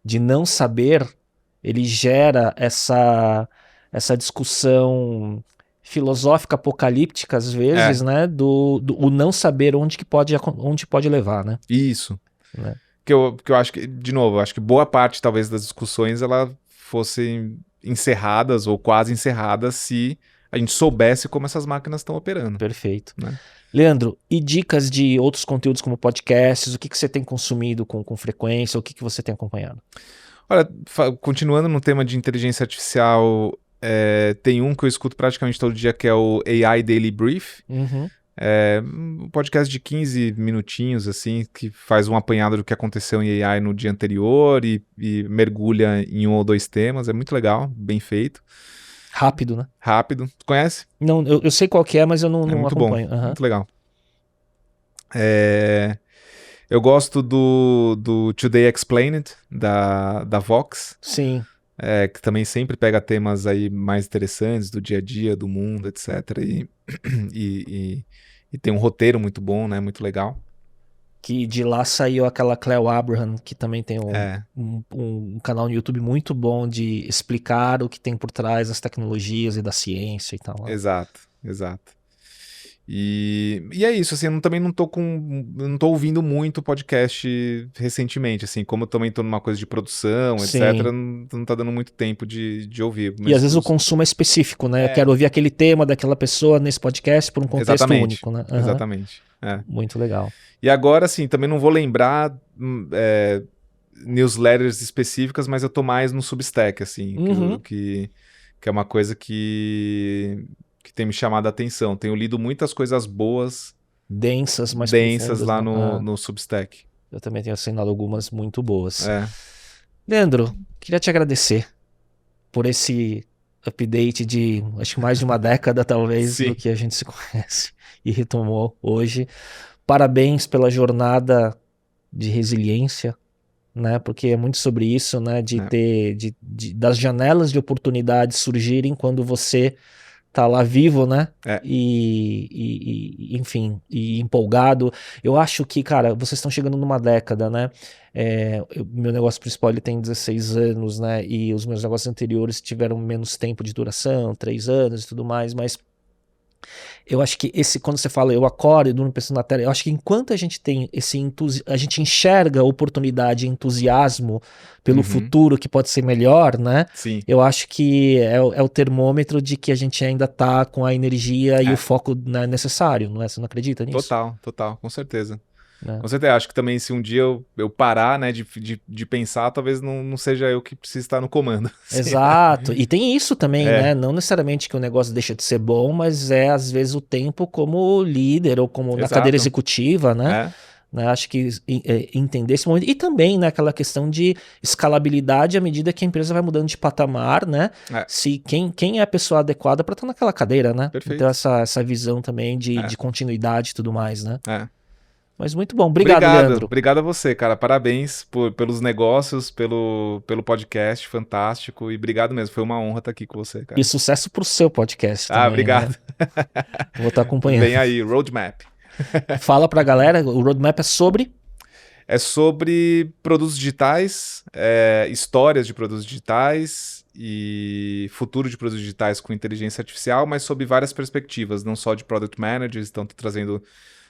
de não saber, ele gera essa discussão filosófica apocalíptica, às vezes, né, do não saber onde pode levar, né? Isso. Né? Que eu acho que, de novo, eu acho que boa parte, talvez, das discussões, ela fossem encerradas ou quase encerradas se a gente soubesse como essas máquinas estão operando. Perfeito. Né? Leandro, e dicas de outros conteúdos como podcasts, o que você tem consumido com frequência, o que você tem acompanhado? Olha, continuando no tema de inteligência artificial, tem um que eu escuto praticamente todo dia, que é o AI Daily Brief. Um podcast de 15 minutinhos, assim, que faz um apanhado do que aconteceu em AI no dia anterior e mergulha em 1 ou 2 temas. É muito legal, bem feito. Rápido, né? Rápido. Tu conhece? Não, eu sei qual que é, mas eu não muito acompanho. Bom, muito legal. Eu gosto do Today Explained, da Vox. Sim. Que também sempre pega temas aí mais interessantes do dia a dia, do mundo, etc. E tem um roteiro muito bom, né? Muito legal. Que de lá saiu aquela Cleo Abraham, que também tem um canal no YouTube muito bom de explicar o que tem por trás das tecnologias e da ciência e tal. Né? Exato. E é isso, assim, eu também não tô ouvindo muito podcast recentemente, assim, como eu também tô numa coisa de produção, etc., não tá dando muito tempo de ouvir. E às vezes o consumo é específico, né? Eu quero ouvir aquele tema daquela pessoa nesse podcast por um contexto único, né? Exatamente. Muito legal. E agora, assim, também não vou lembrar newsletters específicas, mas eu tô mais no Substack, assim, que é uma coisa que tem me chamado a atenção. Tenho lido muitas coisas boas, densas lá no Substack. Eu também tenho assinado algumas muito boas. Leandro, queria te agradecer por esse update de, acho que mais de uma década, talvez, do que a gente se conhece e retomou hoje. Parabéns pela jornada de resiliência, né? Porque é muito sobre isso, né? Das janelas de oportunidade surgirem quando você tá lá vivo, né? Enfim, empolgado. Eu acho que, cara, vocês estão chegando numa década, né? Meu negócio principal, ele tem 16 anos, né? E os meus negócios anteriores tiveram menos tempo de duração, 3 anos e tudo mais, mas Eu acho que quando você fala eu acordo e durmo pensando na Terra, eu acho que enquanto a gente tem a gente enxerga oportunidade e entusiasmo pelo futuro que pode ser melhor, né? Sim. Eu acho que é o termômetro de que a gente ainda tá com a energia e o foco, né, necessário, não é? Você não acredita nisso? Total, com certeza. Né? Com certeza, acho que também se um dia eu parar, né, de pensar, talvez não seja eu que precise estar no comando. Exato, e tem isso também, né? Não necessariamente que o negócio deixa de ser bom, mas às vezes o tempo como líder ou como na cadeira executiva, né? Né? Acho que entender esse momento. E também, né, aquela questão de escalabilidade à medida que a empresa vai mudando de patamar, né? Se quem é a pessoa adequada para estar naquela cadeira, né? Perfeito. Então essa visão também de continuidade e tudo mais, né? Mas muito bom. Obrigado, Leandro. Obrigado a você, cara. Parabéns pelos negócios, pelo podcast, fantástico. E obrigado mesmo. Foi uma honra estar aqui com você, cara. E sucesso pro seu podcast também. Obrigado. Né? Vou estar acompanhando. Vem aí, Roadmap. Fala pra galera, o Roadmap é sobre? É sobre produtos digitais, histórias de produtos digitais e futuro de produtos digitais com inteligência artificial, mas sob várias perspectivas, não só de Product Managers, então tô trazendo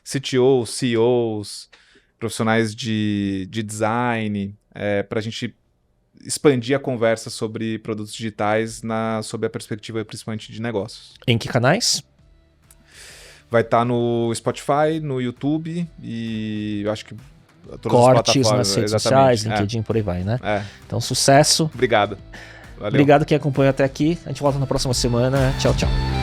CTOs, CEOs, profissionais de design, para a gente expandir a conversa sobre produtos digitais sob a perspectiva principalmente de negócios. Em que canais? Vai estar no Spotify, no YouTube e eu acho que todas Cortes as plataformas nas redes sociais, LinkedIn, por aí vai, né? Então, sucesso. Obrigado. Valeu. Obrigado quem acompanhou até aqui. A gente volta na próxima semana. Tchau, tchau.